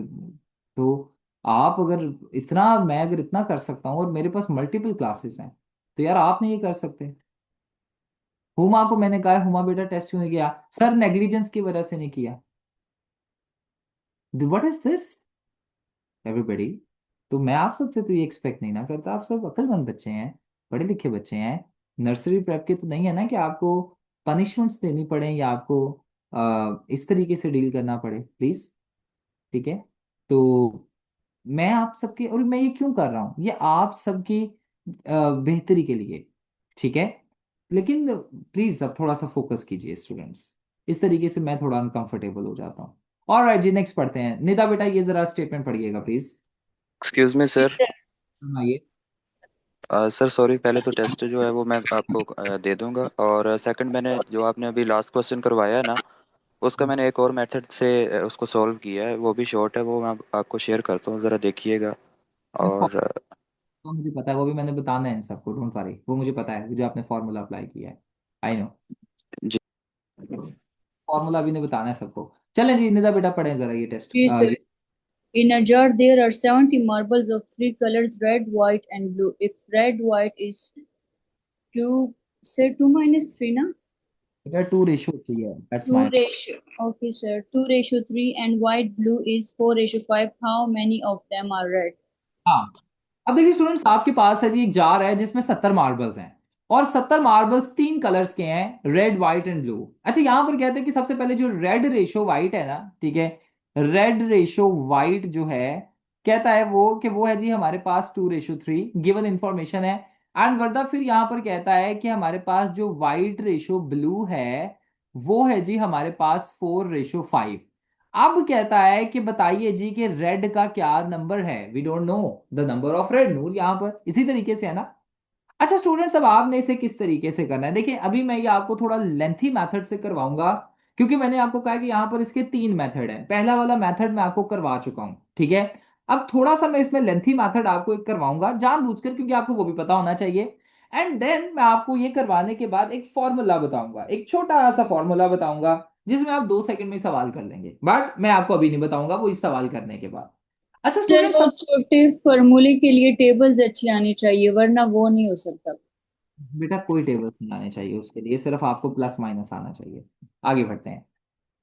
तो आप अगर इतना, मैं अगर इतना कर सकता हूँ और मेरे पास मल्टीपल क्लासेस हैं, तो यार आप नहीं ये कर सकते? हुमा को मैंने कहा हुमा बेटा टेस्ट क्यों नहीं किया? सर नेग्लिजेंस की वजह से नहीं किया। What is this everybody? तो मैं आप सबसे तो ये एक्सपेक्ट नहीं ना करता, आप सब अक्लमंद बच्चे हैं, पढ़े लिखे बच्चे हैं। नर्सरी प्रेप के तो नहीं है ना कि आपको पनिशमेंट्स देनी पड़े या आपको इस तरीके से डील करना पड़े, प्लीज, ठीक है? तो मैं आप सबके, और मैं ये क्यों कर रहा हूँ, ये आप सबकी बेहतरी के लिए, ठीक है? लेकिन प्लीज अब थोड़ा सा फोकस कीजिए स्टूडेंट्स, इस तरीके से मैं थोड़ा अनकंफर्टेबल हो जाता हूँ। और राइट जी, नेक्स्ट पढ़ते हैं। निदा बेटा ये जरा स्टेटमेंट पढ़िएगा प्लीज। Excuse me sir. सुनाइए। सर सॉरी, पहले तो टेस्ट जो है वो मैं आपको दे दूंगा, और सेकंड मैंने जो आपने अभी लास्ट क्वेश्चन करवाया है ना, उसका मैंने एक और मेथड से उसको सॉल्व किया है, वो भी शॉर्ट है, वो मैं आपको शेयर करता हूँ, ज़रा देखिएगा। और तो मुझे पता है, वो भी मैंने बताना है इन सबको, डोंट वरी, वो मुझे पता है, जो आपने फॉर्मूला अप्लाई किया है, आई नो। जी फॉर्मूला भी नहीं बताना है सबको। चलें जी, निदा बेटा पढ़ें जरा ये टेस्ट जी सर। ये। In a jar, there are 70 marbles of three colors, red, white, and blue. If red, white is 2, say 2 minus 3, na? बेटा 2:3 है, that's 2 my. ratio. Okay, sir. 2:3, and white, blue is 4:5. How many of them are red? हाँ, अब देखिए students, आपके पास है जी एक jar है जिसमें 70 मार्बल्स हैं, और 70 मार्बल्स 3 कलर्स के हैं, रेड व्हाइट एंड ब्लू। अच्छा, यहां पर कहते हैं कि सबसे पहले जो रेड रेशो व्हाइट है ना, ठीक है, रेड रेशो व्हाइट जो है, कहता है वो कि वो है जी हमारे पास 2:3, गिवन इंफॉर्मेशन है। एंड वर्दा फिर यहां पर कहता है कि हमारे पास जो व्हाइट रेशो ब्लू है वो है जी हमारे पास 4:5। अब कहता है कि बताइए जी कि रेड का क्या नंबर है? We don't know the number of red, Noor, यहां पर इसी तरीके से है ना। अच्छा स्टूडेंट्स, अब आपने इसे किस तरीके से करना है, देखिए अभी मैं ये आपको थोड़ा लेंथी मेथड से करवाऊंगा, क्योंकि मैंने आपको कहा कि यहाँ पर इसके 3 मेथड हैं, पहला वाला मेथड मैं आपको करवा चुका हूँ, ठीक है? अब थोड़ा सा मैं इसमें लेंथी मेथड आपको एक करवाऊंगा जानबूझकर, क्योंकि आपको वो भी पता होना चाहिए। एंड देन मैं आपको ये करवाने के बाद एक फॉर्मूला बताऊंगा, एक छोटा सा फॉर्मूला बताऊंगा, जिसमें आप 2 सेकंड में सवाल कर लेंगे, बट मैं आपको अभी नहीं बताऊंगा, वो इस सवाल करने के बाद। अच्छा सर स्टूडेंट, वो छोटे फॉर्मूले के लिए टेबल्स अच्छी आनी चाहिए, वरना वो नहीं हो सकता। बेटा कोई टेबल नहीं आने चाहिए उसके लिए, सिर्फ आपको प्लस माइनस आना चाहिए। आगे बढ़ते हैं।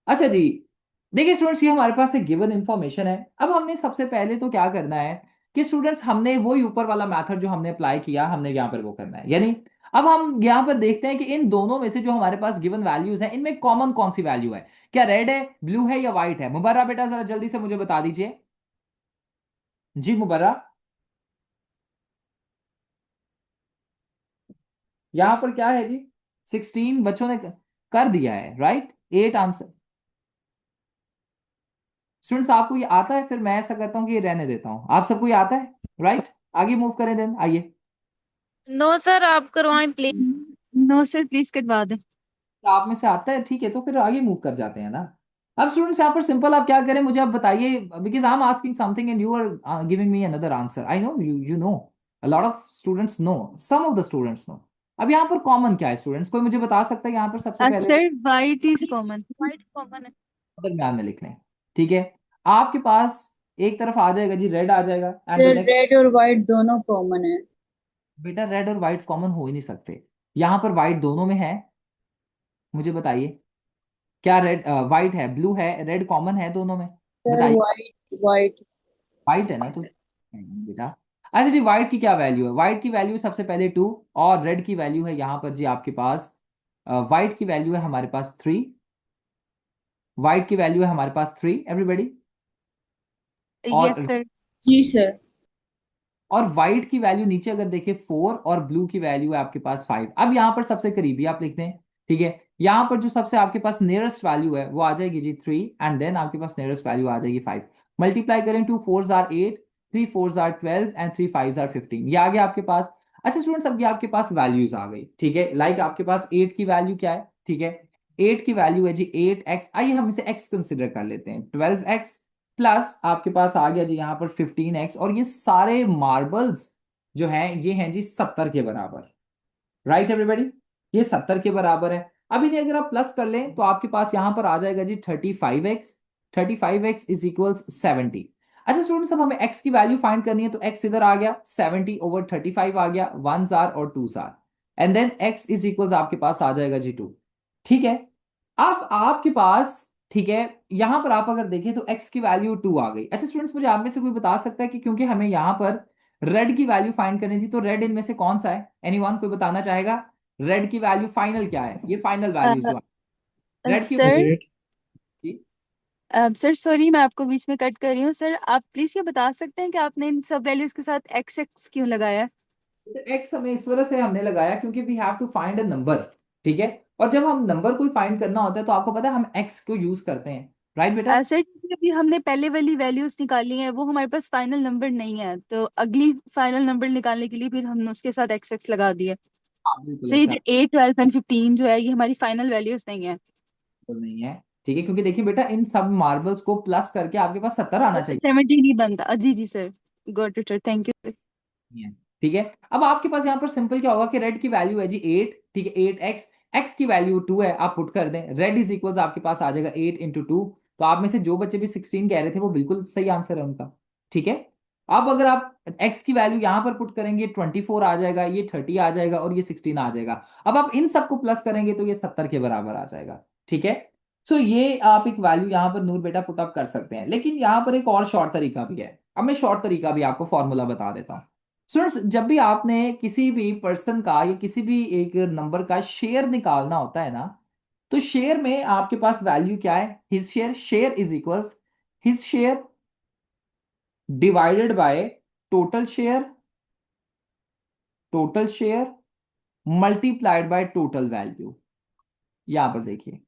अच्छा जी, देखिए स्टूडेंट्स, ये हमारे पास एक गिवन इंफॉर्मेशन है। अब हमने सबसे पहले तो क्या करना है कि स्टूडेंट्स हमने वही ऊपर वाला मेथड जो हमने अप्लाई किया, हमने यहाँ पर वो करना है, यानी अब हम यहाँ पर देखते हैं कि इन दोनों में से जो हमारे पास गिवन वैल्यूज हैं, इनमें कॉमन कौन सी वैल्यू है। क्या रेड है, ब्लू है, या व्हाइट है? मुबर्रा बेटा जरा जल्दी से मुझे बता दीजिए। जी मुबर्रा, यहाँ पर क्या है जी? 16 बच्चों ने कर दिया है, राइट? 8 आंसर। स्टूडेंट्स आपको ये आता है? फिर मैं ऐसा करता हूँ कि ये रहने देता हूँ। आप सबको ये आता है, राइट? आगे मूव करें देन, आइए। नो सर, आप करवाएं प्लीज। नो सर, प्लीज करवा दें। तो आप में से आता है, ठीक है, तो फिर आगे मूव कर जाते हैं ना। अब स्टूडेंट्स यहाँ पर सिंपल आप क्या करें मुझे आप बताइए, because I am asking something and you are giving me another answer. I know you know, a lot of students know, some of the students know. अब यहाँ पर कॉमन क्या है स्टूडेंट्स, कोई मुझे बता सकता है यहाँ पर सबसे पहले? Sir white is common. White common है। दरम्यान में लिख लें, ठीक है। आपके पास एक तरफ आ जाएगा जी, रेड आ जाएगा, and the sir next. Red और व्हाइट दोनों कॉमन है। बेटा रेड और व्हाइट कॉमन हो ही नहीं सकते, यहाँ पर व्हाइट दोनों में है। मुझे बताइए, क्या रेड व्हाइट है, ब्लू है, रेड कॉमन है दोनों में? सर बताइए। White white. व्हाइट है ना, तो बेटा। अच्छा जी, व्हाइट की क्या वैल्यू है? व्हाइट की वैल्यू सबसे पहले 2, और रेड की वैल्यू है यहाँ पर जी आपके पास, व्हाइट की वैल्यू है हमारे पास 3। व्हाइट की वैल्यू है हमारे पास 3, एवरीबडी। यस और सर। जी सर। व्हाइट की वैल्यू नीचे अगर देखें 4, और ब्लू की वैल्यू है आपके पास 5। अब यहाँ पर सबसे करीबी आप लिखते हैं, ठीक है। यहाँ पर जो सबसे आपके पास नियरेस्ट वैल्यू है वो आ जाएगी जी 3, एंड देन आपके पास नियरेस्ट वैल्यू आ जाएगी 5। मल्टीप्लाई करें, 2 4s are 8, 3 4s are 12, and 3 5s are 15। ये आ गया आपके पास। अच्छा स्टूडेंट्स, अब ये आपके पास वैल्यूज आ गई, ठीक है। लाइक आपके पास 8 की वैल्यू क्या है, ठीक है। 8 की वैल्यू है जी 8x। आइए हम इसे x कंसिडर कर लेते हैं। 12x प्लस आपके पास आ गया जी यहाँ पर 15x, और ये सारे मार्बल्स जो हैं ये हैं जी 70 के बराबर, राइट एवरीबॉडी? ये 70 के बराबर है। अब इन्हें अगर आप प्लस कर लें तो आपके पास यहाँ पर आ जाएगा जी 35x। 35x is equals 70। अच्छा स्टूडेंट्स, अब हमें x की वैल्यू फाइंड करनी है, तो x इधर आ गया, 70/35 आ गया, 1s आर और 2s are, and then x is equals आपके पास आ जाएगा जी 2, ठीक है। अब आपके पास, ठीक है, यहां पर आप अगर देखें तो x की वैल्यू 2 आ गई। अच्छा स्टूडेंट्स, मुझे आप में से कोई बता सकता है कि क्योंकि हमें यहां पर रेड की वैल्यू फाइंड करनी थी, तो रेड इनमें से कौन सा है? एनीवन कोई बताना चाहेगा? रेड की वैल्यू फाइनल क्या है? ये फाइनल वैल्यू जो है रेड की। Sir Red. सर सॉरी, मैं आपको बीच में कट कर रही हूँ। सर आप प्लीज ये बता सकते हैं कि आपने इन सब वैल्यूज के साथ एक्स एक्स क्यों लगाया है? एक्स हमें इस वजह से हमने लगाया क्योंकि we have to find a number, ठीक है। और जब हम नंबर को फाइंड करना होता है तो आपको पता है हम एक्स को यूज करते हैं, राइट बेटा? सर जैसे अभी हमने पहले वाली वैल्यूज निकाली हैं वो हमारे पास फाइनल नंबर नहीं है, तो अगली फाइनल नंबर निकालने के लिए फिर हमने उसके साथ एक्स एक्स लगा दिया। हाँ बिल्कुल सर ये ऐसा जो 8 12 एंड 15 जो है ये हमारी फाइनल वैल्यूज नहीं है। बिल्कुल नहीं है, ठीक है, क्योंकि देखिए बेटा इन सब मार्बल्स को प्लस करके आपके पास 70 आना चाहिए। 17 ही बनता। जी जी sir, got it sir, thank you. है, ठीक है। अब आपके पास यहाँ पर सिंपल क्या होगा कि रेड की वैल्यू है जी 8, ठीक है, 8x, एक्स की वैल्यू 2 है, आप पुट कर दें, रेड इज इक्वल्स आपके पास आ जाएगा 8 × 2। तो आप में से जो बच्चे भी 16 कह रहे थे वो बिल्कुल सही आंसर है उनका, ठीक है। अब अगर आप x की वैल्यू यहाँ पर पुट करेंगे, 24 आ जाएगा, ये 30 आ जाएगा, और ये 16 आ जाएगा। अब आप इन सबको प्लस करेंगे तो ये 70 के बराबर आ जाएगा, ठीक है। सो ये आप एक वैल्यू यहाँ पर नूर बेटा पुट अप कर सकते हैं, लेकिन यहाँ पर एक और शॉर्ट तरीका भी है। अब मैं शॉर्ट तरीका भी आपको फॉर्मूला बता देता हूँ। स्टूडेंट्स, जब भी आपने किसी भी पर्सन का या किसी भी एक नंबर का शेयर निकालना होता है ना, तो शेयर में आपके पास वैल्यू क्या है? His share. Share is equals his share divided by total share, total share multiplied by total value. यहां पर देखिए।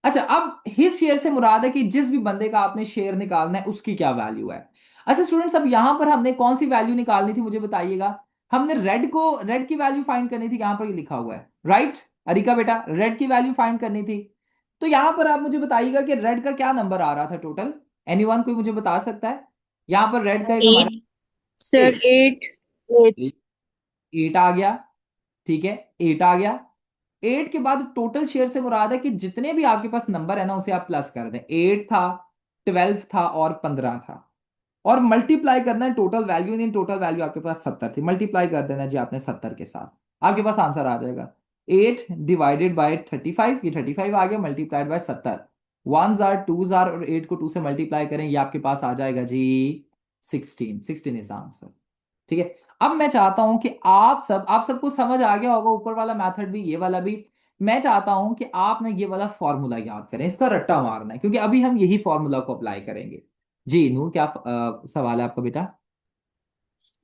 अच्छा, अब हिज शेयर से मुराद है कि जिस भी बंदे का आपने शेयर निकालना है उसकी क्या वैल्यू है। अच्छा स्टूडेंट्स, अब यहां पर हमने कौन सी वैल्यू निकालनी थी मुझे बताइएगा। हमने रेड की वैल्यू फाइंड करनी थी, यहां पर ये लिखा हुआ है, राइट? अरिका बेटा, रेड की वैल्यू फाइंड करनी थी। तो यहां पर आप मुझे बताइएगा कि रेड का क्या नंबर आ रहा था टोटल? एनीवन कोई मुझे बता सकता है? यहां पर रेड का एक हमारे 8 सर 8। 8। 8 आ गया, ठीक है, 8 आ गया। 8 के बाद टोटल शेयर से मुराद है कि जितने भी आपके पास नंबर है ना उसे आप प्लस कर दें। 8 था, 12 था, और 15 था, और मल्टीप्लाई करना है टोटल वैल्यू। नहीं, टोटल वैल्यू आपके पास 70 थी, मल्टीप्लाई कर देना जी आपने 70 के साथ, आपके पास आंसर आ जाएगा 8 डिवाइडेड बाय 35, ये 35 आ गया, मल्टीप्लाइड बाय 70, 1 आर 2 आर, और 8 को 2 से मल्टीप्लाई करें, ये आपके पास आ जाएगा जी 16 इज आंसर। ठीक है, अब मैं चाहता हूं कि आप सबको समझ आ गया होगा ऊपर वाला मेथड भी, ये वाला भी। मैं चाहता हूं कि आपने ये वाला फॉर्मूला याद करें, इसका रट्टा मारना है, क्योंकि अभी हम यही फॉर्मूला को अप्लाई करेंगे। जी नूर, क्या सवाल है आपका बेटा?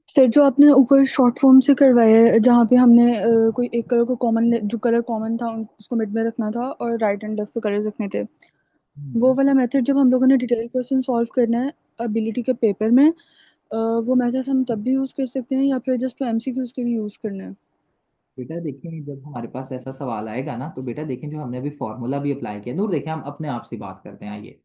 सर जो आपने ऊपर शॉर्ट फॉर्म से करवाया है जहाँ पे हमने कोई एक कलर को कॉमन, जो कलर कॉमन था उसको मिड में रखना था और राइट एंड लेफ्ट पे कलर्स रखने थे, वो वाला मेथड जब हम लोगों ने डिटेल क्वेश्चन सॉल्व करना है एबिलिटी के पेपर में, वो मेथड हम तब भी यूज़ कर सकते हैं या फिर जस्ट एमसीक्यूज के लिए यूज़ करना है? बेटा देखें, जब हमारे पास ऐसा सवाल आएगा ना, तो बेटा देखें, जो हमने अभी फॉर्मूला भी अप्लाई किया, नूर देखें हम अपने आप से बात करते हैं, आइए।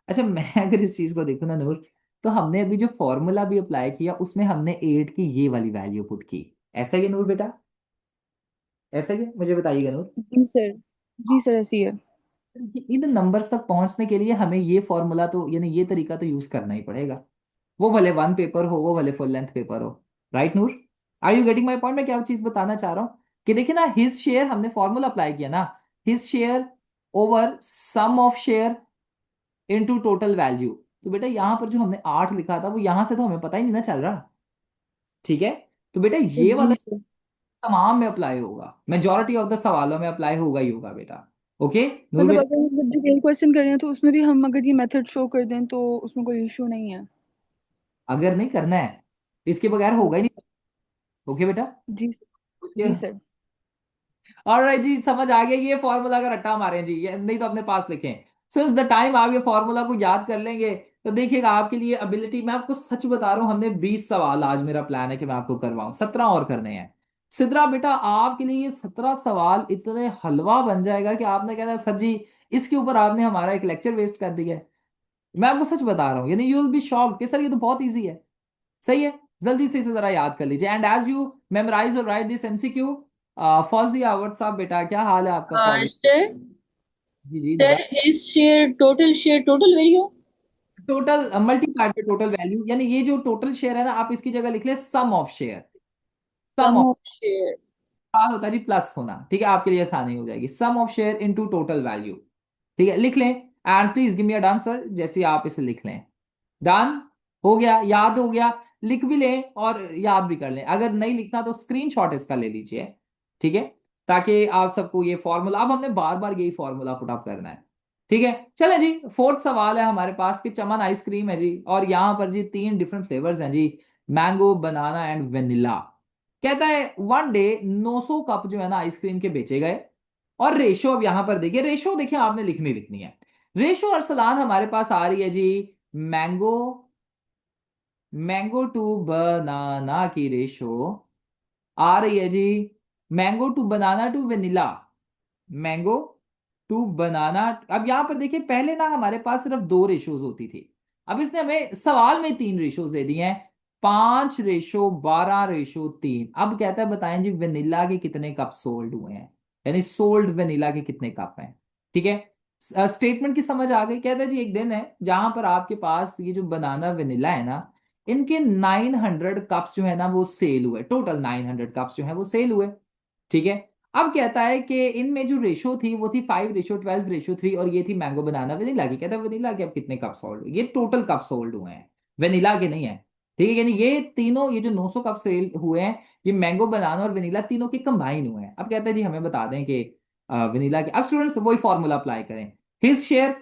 अच्छा, मैं अगर इस चीज को देखूँ ना नूर, तो हमने अभी जो फॉर्मूला भी अप्लाई किया उसमें हमने 8 की ये वाली वैल्यू पुट की, ऐसा ही है नूर बेटा? ऐसा ही है, मुझे बताइएगा नूर। जी सर, जी सर ऐसी है। इन नंबर्स तक पहुंचने के लिए हमें ये फॉर्मूला तो, यानी ये तरीका तो यूज करना ही पड़ेगा, वो भले वन पेपर हो, वो भले फुल लेंथ पेपर हो। Right Noor? Are you getting my point? मैं क्या चीज बताना चाह रहा हूँ कि देखिए ना, हिज शेयर हमने फॉर्मूला अप्लाई किया ना, his share over sum of share into total value. तो बेटा यहाँ पर जो हमने 8 लिखा था, वो यहां से तो हमें पता ही नहीं ना चल रहा। ठीक है, तो बेटा ये वाला जी सर, तमाम में अप्लाई होगा, मेजोरिटी ऑफ द सवालों में अप्लाई होगा ही होगा बेटा। ओके नूर मतलब बेटा? अगर हम जब डिटेल क्वेश्चन कर रहे हैं तो उसमें भी हम अगर ये मेथड शो कर दें तो उसमें कोई इशू नहीं है? अगर नहीं करना है, इसके बगैर होगा ही नहीं। ओके बेटा? जी सर, जी सर। ऑलराइट जी, समझ आ गया, ये फॉर्मूला का रट्टा मारें जी, ये नहीं तो अपने पास लिखें। सिंस द टाइम आप ये फॉर्मूला को याद कर लेंगे, तो देखिएगा आपके लिए एबिलिटी, मैं आपको सच बता रहा हूं, हमने 20 सवाल, आज मेरा प्लान है कि मैं आपको करवाऊं, 17 और करने हैं। सिद्रा बेटा, आपके लिए ये 17 सवाल इतने हलवा बन जाएगा कि आपने कहना सर जी, इसके ऊपर आपने हमारा एक लेक्चर वेस्ट कर दिया है। मैं आपको सच बता रहा हूँ, यानी यू विल बी शॉक्ड कि सर ये तो बहुत ईजी है। सही है, जल्दी से इसे जरा याद कर लीजिए, एंड एज यू मेमोराइज और write this MCQ, Fauzia what's up बेटा, क्या हाल है आपका फौजी? सर, जी जी सर दोबारा। His share total value. Total multiplied by total value, यानी ये जो टोटल शेयर है ना, आप इसकी जगह लिख ले sum of share. Sum sum of of share. होता है जी प्लस होना, ठीक है, आपके लिए आसानी हो जाएगी, sum of share into total value. ठीक है, लिख लें, and please give me a answer जैसे आप इसे लिख लें। डन? हो गया, याद हो गया? लिख भी लें और याद भी कर लें, अगर नहीं लिखना तो स्क्रीनशॉट इसका ले लीजिए। ठीक है, ताकि आप सबको ये फॉर्मूला, अब हमने बार बार यही फॉर्मूला पुटअप करना है। ठीक है, चलें जी, फोर्थ सवाल है हमारे पास कि चमन आइसक्रीम है जी, और यहां पर जी 3 डिफरेंट फ्लेवर्स हैं जी, मैंगो, बनाना एंड वेनिला। कहता है वन डे 900 कप जो है ना आइसक्रीम के बेचे गए, और रेशो, अब यहां पर देखिए, रेशो देखिए आपने लिखनी है। रेशो अरसलान हमारे पास आ रही है जी, मैंगो मैंगो टू बनाना की रेशो आ रही है जी, mango to banana to vanilla, mango to banana. अब यहां पर देखिए, पहले ना हमारे पास सिर्फ 2 रेशोज होती थी, अब इसने हमें सवाल में 3 रेशोज दे दिए हैं, 5:12:3। अब कहता है बताएं जी वेनिला के कितने कप सोल्ड हुए हैं, यानी सोल्ड वेनिला के कितने कप हैं। ठीक है, स्टेटमेंट की समझ आ गई? कहता है जी एक दिन है जहां पर आपके पास ये जो बनाना वेनिला है ना, इनके 900 कप्स जो है ना वो सेल हुए, टोटल 900 कप्स जो है वो सेल हुए। ठीक है, अब कहता है कि इनमें जो रेशो थी वो थी 5:12:3, और ये थी मैंगो बनाना वेनिला की। कहता है वेनिला के अब कितने कप सोल्ड हुए, ये टोटल कप सोल्ड हुए हैं, वेनिला के नहीं है। ठीक है, यानी ये तीनों, ये जो 900 कप सेल हुए हैं, ये मैंगो बनाना और वेनिला तीनों के कंबाइन हुए हैं। अब कहता है जी हमें बता दें कि वेनिला के, अब स्टूडेंट्स वही फॉर्मूला अप्लाई करें, हिज शेयर,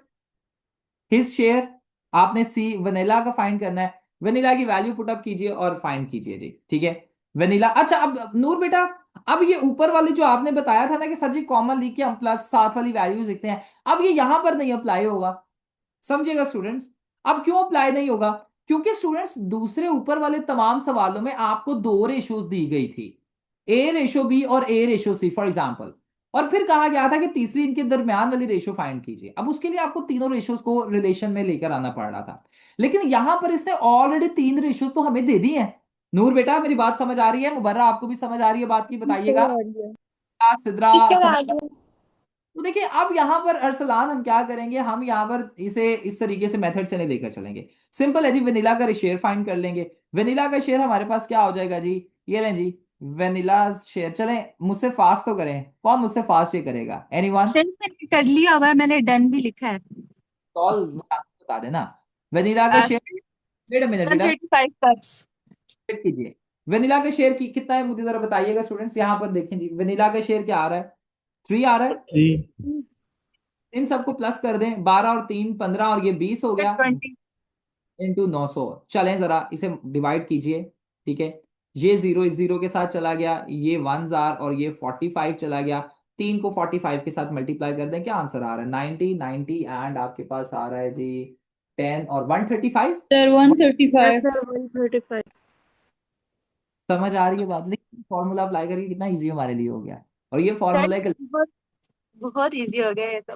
हिज शेयर, आपने सी वेनिला का फाइंड करना है, वेनिला की वैल्यू पुटअप कीजिए और फाइंड कीजिए जी। ठीक है, वेनिला। अच्छा, अब नूर बेटा, अब ये ऊपर वाले जो आपने बताया था ना कि सर जी कॉमन लिख के हम प्लस साथ वाली वैल्यूज लिखते हैं, अब ये यहां पर नहीं अप्लाई होगा, समझिएगा स्टूडेंट्स। अब क्यों अप्लाई नहीं होगा? क्योंकि स्टूडेंट्स दूसरे ऊपर वाले तमाम सवालों में आपको 2 रेशोज दी गई थी, A/B और A/C फॉर एग्जाम्पल, और फिर कहा गया था कि तीसरी इनके दरमियान वाली रेशो फाइंड कीजिए। अब उसके लिए आपको तीनों रेशोज को रिलेशन में लेकर आना पड़ रहा था, लेकिन यहां पर इसने ऑलरेडी 3 रेशोज तो हमें दे दी है। नूर बेटा, मेरी बात समझ आ रही है? मुबर्रा, आपको भी समझ आ रही है बात की? बताइएगा। सर आ रही है। सिद्रा, जी सर समझ? आगे। तो देखिए, अब यहां पर अरसलान हम क्या करेंगे, हम यहां पर इसे इस तरीके से मेथड से नहीं लेकर चलेंगे। सिंपल है जी, वेनिला का शेयर फाइंड कर लेंगे। वेनिला का शेयर हमारे पास क्या हो जाएगा जी, ये लें जी, वेनिला शेयर, चलें मुझसे फास्ट तो करें, कौन मुझसे फास्ट ये करेगा, एनीवन? सर मैंने कर लिया हुआ है, मैंने डन भी लिखा है। कॉल बता देना। वेनिला का share, sir wait a minute बेटा, 135 कप्स। चेक कीजिए। वेनिला का शेयर की कितना है मुझे जरा बताइएगा स्टूडेंट्स, यहाँ पर देखें जी, वेनिला का शेयर क्या आ रहा है? 3 आ रहा है। 3। इन सबको प्लस कर दें, 12 और 3 15 और ये 20 हो गया 20। इंटू 900। चलें जरा इसे डिवाइड कीजिए, ठीक है। ये जीरो इस जीरो के साथ चला गया, ये 1 जार और ये 45 चला गया। 3 को 45 के साथ मल्टीप्लाई कर दें, क्या आंसर आ रहा है? 90 90 एंड आपके पास आ रहा है जी 10 और 135। Sir, 135. सर 135। समझ आ रही है बात? लेकिन फॉर्मूला अप्लाई करके कितना इजी हमारे लिए हो गया। और ये सर फॉर्मूला एक, बहुत बहुत इजी हो गया ये तो।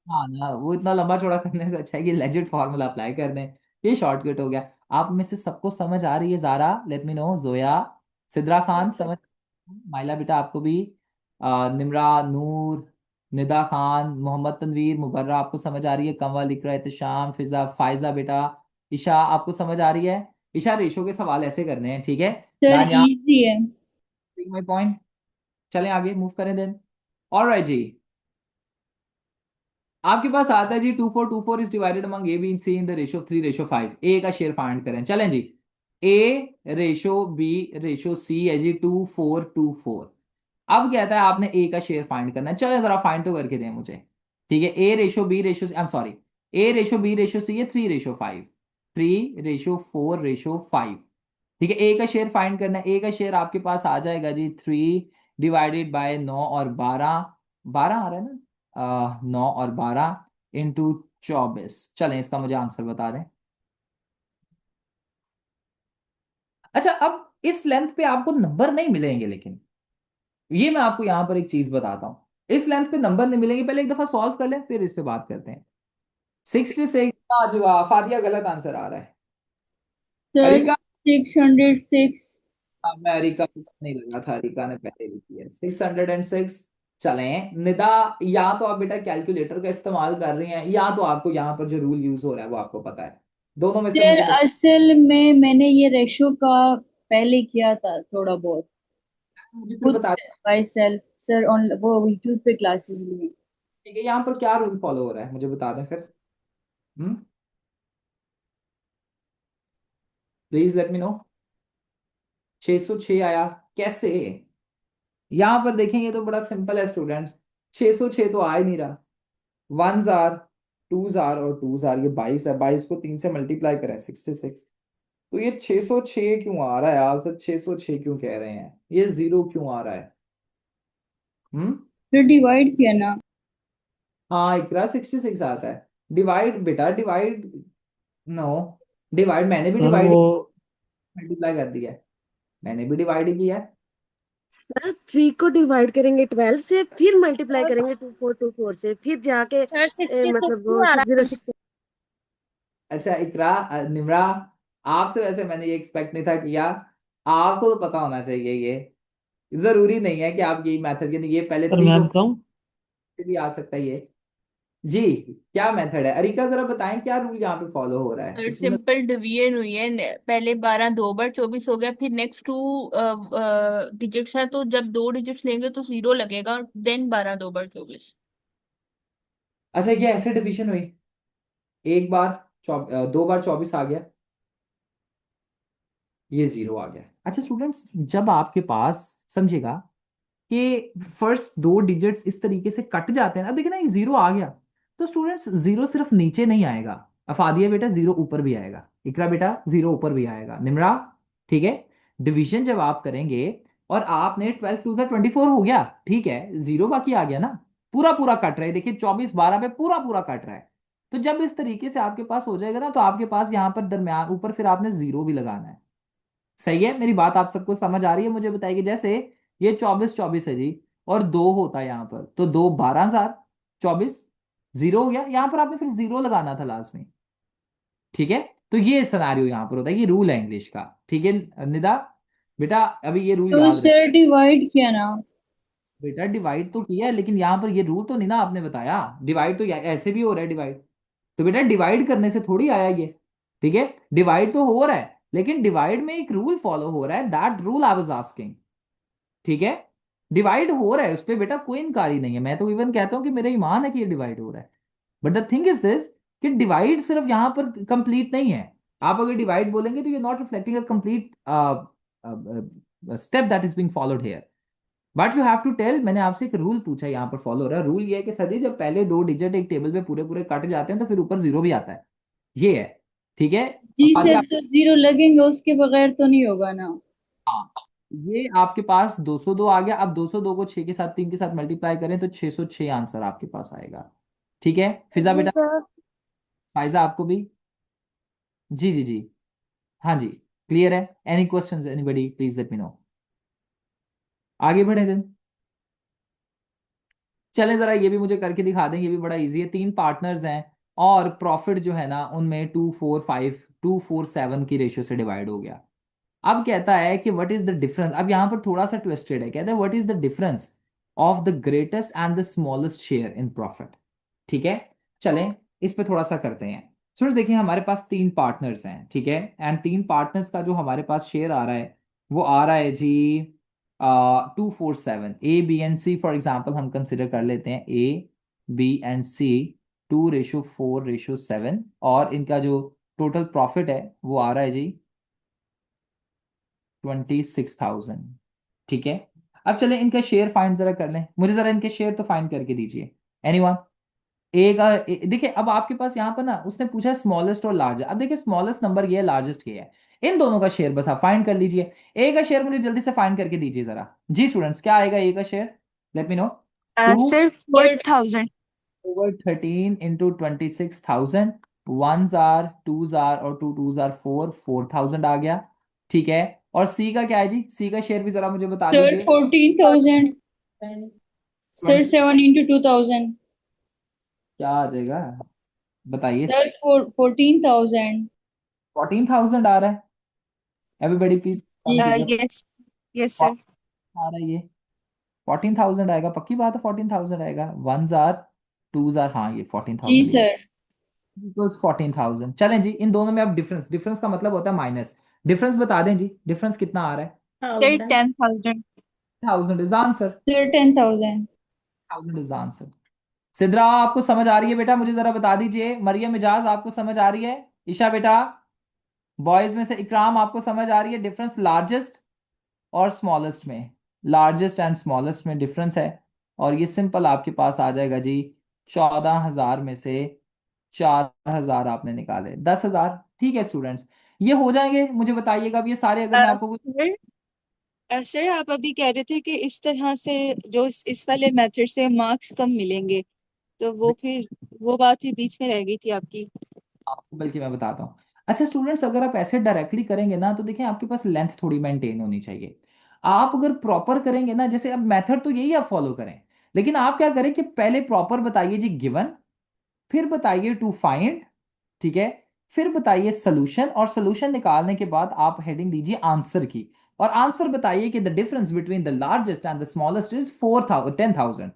हाँ ना, वो इतना लंबा चौड़ा करने से अच्छा है कि लेजिट फॉर्मूला अप्लाई कर दें, ये शॉर्टकट हो गया। आप में से सबको समझ आ रही है? Zara let me know, Zoya, Sidra Khan yes sir. समझ, माइला बेटा आपको भी, निमरा, नूर, निदा खान, मोहम्मद तनवीर, मुबर्रा आपको समझ आ रही है, कंवल, इकरा, एहतशाम, फिजा, फायजा बेटा, ईशा आपको समझ आ रही है? ईशा रेशो के सवाल ऐसे करने हैं, ठीक है। Sir, ध्यान यहाँ, easy है. My point. चलें आगे मूव करें देन। ऑलराइट जी, आपके पास आता है जी 2424 is divided among A B C in the ratio 3:5। A का शेयर फाइंड करें, चलें जी। A ratio B ratio C है जी 2424। अब कहता है आपने ए का शेयर फाइंड करना है, चलें जरा फाइंड तो करके दें मुझे, ठीक है। A ratio B ratio I am sorry, A ratio B ratio C है 3:5, 3:4:5, ठीक है। ए का शेयर फाइंड करना है, ए का शेयर आपके पास आ जाएगा जी 3/9 और 12, 12 आ रहा है ना, 9 और 12 इंटू 24। चलें इसका मुझे आंसर बता दें। अच्छा, अब इस लेंथ पे आपको नंबर नहीं मिलेंगे, लेकिन ये मैं आपको यहां पर एक चीज बताता हूं, इस लेंथ पे नंबर नहीं मिलेंगे, पहले एक दफा सॉल्व कर लें फिर इस पे बात करते हैं। 66, जी वाह, फातिया गलत आंसर आ रहा है। Sir, areca, 606. अमेरिका को नहीं लगा था, अरिका ने पहले लिखी है 606। चलें निदा, या तो आप बेटा कैलकुलेटर का इस्तेमाल कर रही हैं, या तो आपको यहाँ पर जो रूल यूज हो रहा है वो आपको पता है, दोनों में से Sir, मुझे तो असल में मैंने ये रेशो का पहले किया था थोड़ा बहुत मुझे फिर खुद बता से बाय सेल्फ सर ऑन वो यूट्यूब पे क्लासेस लिए. ठीक है, यहाँ पर क्या रूल फॉलो हो रहा है मुझे बता दें फिर। Please let me no. 606 आया कैसे? यहां पर देखेंगे तो बड़ा सिंपल है स्टूडेंट्स, 606 तो आ ही नहीं रहा। 1 जार, 2 जार और 2 जार, ये 22 है, 22 को 3 से मल्टीप्लाई करें 66। तो ये 606 क्यों आ रहा है यार सर? 606 क्यों कह रहे हैं? ये जीरो क्यों आ रहा है? हम्म फिर डिवाइड किया ना. हाँ, इकरा 66 आता है। डिवाइड बेटा, डिवाइड, नो, डिवाइड मैंने भी सर डिवाइड वो मल्टीप्लाई कर दिया है, मैंने भी डिवाइड ही किया है। सर 3 को डिवाइड करेंगे 12 से, फिर मल्टीप्लाई करेंगे 2424 से, फिर जाके सर 66 मतलब क्यों वो आ रहा है? 606। अच्छा इकरा, निमरा, आपसे वैसे मैंने ये एक्सपेक्ट नहीं था किया, आपको तो पता होना चाहिए ये, जरूरी नहीं है कि आप यही मेथड के, ये पहले सर 3 मैं को बताऊं। भी आ सकता है ये। जी, क्या मेथड है अरिका, जरा बताएं क्या रूल यहाँ पे फॉलो हो रहा है और इसमें? सिंपल डिवीजन हुई है पहले 12 दो बार 24 हो गया, फिर नेक्स्ट टू डिजिट्स है, तो जब दो डिजिट्स लेंगे तो 0 लगेगा, और देन 12 दो बार 24। अच्छा, ये ऐसे डिवीजन हुई, एक बार 2 बार 24 आ गया, ये जीरो आ गया। अच्छा स्टूडेंट्स, जब आपके पास समझिएगा कि फर्स्ट 2 डिजिट्स इस तरीके से कट जाते हैं ना, देखिए ना ये जीरो आ गया, तो स्टूडेंट्स जीरो सिर्फ नीचे नहीं आएगा, अफादिया बेटा जीरो ऊपर भी आएगा, इकरा बेटा जीरो ऊपर भी आएगा, निमरा, ठीक है। डिवीजन जब आप करेंगे और आपने 12 2 24 हो गया, ठीक है, जीरो बाकी आ गया ना, पूरा पूरा कट रहा है, देखिए 24 12 पे पूरा पूरा कट रहा है। तो जब इस तरीके से आपके पास हो जाएगा ना, तो आपके पास यहाँ पर दरम्यान ऊपर फिर आपने जीरो भी लगाना है। सही है, मेरी बात आप सबको समझ आ रही है? मुझे बताइए, जैसे ये 24 24 है जी, और 2 होता है यहाँ पर, तो 2 12 जार 24, जीरो हो गया, यहाँ पर आपने फिर जीरो लगाना था लास्ट में, ठीक है। तो ये सिनारियो यहाँ पर होता है, ये रूल है इंग्लिश का, ठीक है निदा बेटा, अभी ये रूल तो याद रहे। सर डिवाइड किया ना. बेटा डिवाइड तो किया है, लेकिन यहाँ पर ये रूल तो नहीं ना आपने बताया, डिवाइड तो ऐसे भी हो रहा है डिवाइड, तो बेटा डिवाइड करने से थोड़ी आया ये, ठीक है। डिवाइड तो हो रहा है, लेकिन डिवाइड में एक रूल फॉलो हो रहा है, that rule I was asking, ठीक है, डिवाइड हो रहा है, उस पर बेटा कोई इनकारी नहीं है, मैं तो इवन कहता हूं कि मेरा ईमान है कि ये डिवाइड हो रहा है। But the thing is this कि डिवाइड सिर्फ यहां पर कंप्लीट नहीं है। आप अगर डिवाइड बोलेंगे तो you not reflecting a complete step that is being followed here. But you have to tell, मैंने आपसे एक रूल पूछा, यहाँ पर फॉलो हो रहा है रूल, ये है कि सर जी जब पहले दो डिजिट एक टेबल पे पूरे पूरे काटे जाते हैं तो फिर ऊपर जीरो भी आता है, ये है, ठीक है। जी अब आगे सर, तो जीरो लगेंगे, उसके बगैर तो नहीं होगा ना। हाँ, ये आपके पास 202 आ गया। अब 202 को 6 के साथ 3 के साथ मल्टीप्लाई करें तो 606 आंसर आपके पास आएगा। ठीक है फिजा बेटा, सर फायजा आपको भी। जी जी जी, हाँ जी, क्लियर है। Any questions anybody please let me no. आगे बढ़े दिन, चलें जरा ये भी मुझे करके दिखा दें, ये भी बड़ा इजी है। तीन पार्टनर्स हैं और प्रॉफिट जो है ना उनमें 247 की रेशियो से डिवाइड हो गया। अब कहता है कि व्हाट इज द डिफरेंस, अब यहां पर थोड़ा सा ट्विस्टेड है, कहता है what is the difference of the greatest and the smallest share in profit. ठीक है, चलें इस पे थोड़ा सा करते हैं। सो देखिए हमारे पास तीन पार्टनर्स हैं, ठीक है, एंड तीन पार्टनर्स का जो हमारे पास शेयर आ रहा है वो आ रहा है जी 247। A B and C for example हम कंसिडर कर लेते हैं, ए बी एंड सी 2:4:7, और इनका जो टोटल प्रॉफिट है वो आ रहा है जी 26,000। ठीक है, अब चलें इनका शेयर फाइंड जरा कर लें, मुझे जरा इनके शेयर तो फाइंड करके दीजिए एनीवन। देखिए अब आपके पास यहाँ पर ना उसने पूछा स्मॉलेस्ट और लार्जेस्ट। अब देखिए स्मॉलेस्ट नंबर ये है, लार्जेस्ट ये है, इन दोनों का शेयर बस आप फाइंड कर लीजिए। ए का शेयर मुझे जल्दी से फाइंड करके दीजिए जरा। जी स्टूडेंट्स, क्या आएगा ए का share, let me know. Two sir 4,000। Over 13 into 26,000, ones are twos are और टू टूज आर 4,000 आ गया। ठीक है, और सी का क्या है जी, सी का शेयर भी जरा मुझे बता सर दीजिए। 14,000। Sir 20 7 into 2,000। क्या आ जाएगा बताइए। सर 14,000। 14,000 आ रहा है, एवरीबॉडी प्लीज जी कम कीजिए। Yes yes sir. 14 आ रहा है ये, 14,000 आएगा, पक्की बात है 14,000 आएगा, वंस आर टूज आर, हाँ ये जी 14,000 ही सर। इक्वल्स 14,000। चलें जी इन दोनों में अब डिफरेंस, डिफरेंस का मतलब होता है माइनस, डिफरेंस बता दें जी, डिफरेंस कितना आ रहा है। Sir 10,000। 1000 is answer, sir 10,000। 1000 is answer. Sidra आपको समझ आ रही है बेटा, मुझे जरा बता दीजिए। मरियम इजाज आपको समझ आ रही है। ईशा बेटा, बॉयज में से इकराम आपको समझ आ रही है डिफरेंस लार्जेस्ट और स्मॉलेस्ट में, लार्जेस्ट एंड स्मॉलेस्ट में डिफरेंस है। और ये सिंपल आपके पास आ जाएगा जी 14,000 में से 4,000 आपने निकाले 10,000। ठीक है स्टूडेंट्स, ये हो जाएंगे, मुझे बताइएगा अब ये सारे, अगर मैं आपको कुछ सर सर आप अभी कह रहे थे कि इस तरह से जो इस वाले मेथड से मार्क्स कम मिलेंगे, तो वो फिर वो बात ही बीच में रह गई थी आपकी। आपको बल्कि मैं बताता हूँ। अच्छा स्टूडेंट्स, अगर आप ऐसे डायरेक्टली करेंगे ना तो देखिए आपके पास लेंथ थोड़ी मेंटेन होनी चाहिए। आप अगर प्रॉपर करेंगे ना, जैसे अब मेथड तो यही आप फॉलो करें, लेकिन आप क्या करें कि पहले प्रॉपर बताइए जी गिवन, फिर बताइए टू फाइंड, ठीक है, फिर बताइए सोल्यूशन, और सोल्यूशन निकालने के बाद आप हेडिंग दीजिए आंसर की, और आंसर बताइए कि the difference between the largest and the smallest is 10,000।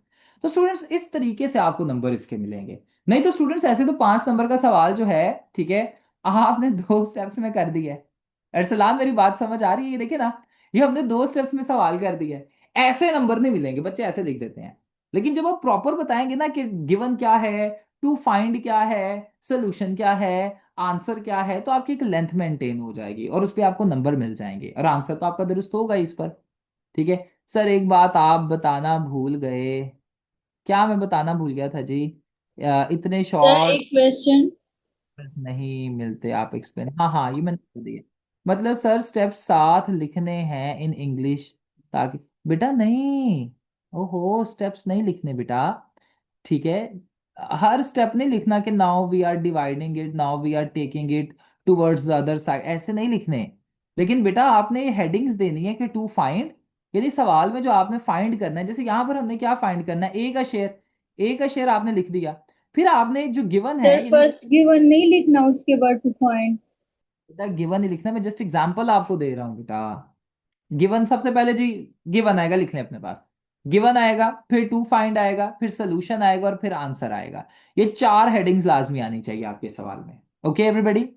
तो स्टूडेंट्स इस तरीके से आपको नंबर इसके मिलेंगे। नहीं तो स्टूडेंट्स ऐसे तो 5 नंबर का सवाल जो है, ठीक है, आपने 2 स्टेप्स में कर दिया है। अरसलान मेरी बात समझ आ रही है, ये देखिए ना, ये हमने 2 स्टेप्स में सवाल कर दिया है। ऐसे नंबर नहीं मिलेंगे, बच्चे ऐसे लिख देते हैं। लेकिन जब आप प्रॉपर बताएंगे ना कि गिवन क्या है, टू फाइंड क्या है, सोल्यूशन क्या है, आंसर क्या है, तो आपकी एक लेंथ मेंटेन हो जाएगी और उस पर आपको नंबर मिल जाएंगे, और आंसर तो आपका दुरुस्त होगा ही इस पर। ठीक है सर, एक बात आप बताना भूल गए, क्या मैं बताना भूल गया था जी, इतने सर शॉर्ट एक क्वेश्चन। नहीं मिलते, आप एक्सप्लेन, हाँ हाँ ये मैंने कर दिया। मतलब सर स्टेप 7 लिखने हैं इन इंग्लिश, ताकि बेटा नहीं, ओहो स्टेप्स नहीं लिखने बेटा, ठीक है, हर स्टेप नहीं लिखना कि now we are dividing it, now we are taking it towards the other side, ऐसे नहीं लिखने। लेकिन बेटा आपने ये हेडिंग्स देनी है कि टू फाइंड, यदि सवाल में जो आपने फाइंड करना है, जैसे यहां पर हमने क्या फाइंड करना है, ए का शेयर, ए का शेयर आपने लिख दिया, फिर आपने जो गिवन है सर यानी फर्स्ट गिवन नहीं लिखना, उसके बाद टू पॉइंट। बेटा गिवन ही लिखना, मैं जस्ट एग्जांपल आपको दे रहा हूँ बेटा। गिवन सबसे पहले जी, गिवन आएगा लिख लें अपने पास, गिवन आएगा, फिर टू फाइंड आएगा, फिर सोल्यूशन आएगा और फिर आंसर आएगा। ये 4 हेडिंग्स लाजमी आनी चाहिए आपके सवाल में। ओके एवरीबॉडी,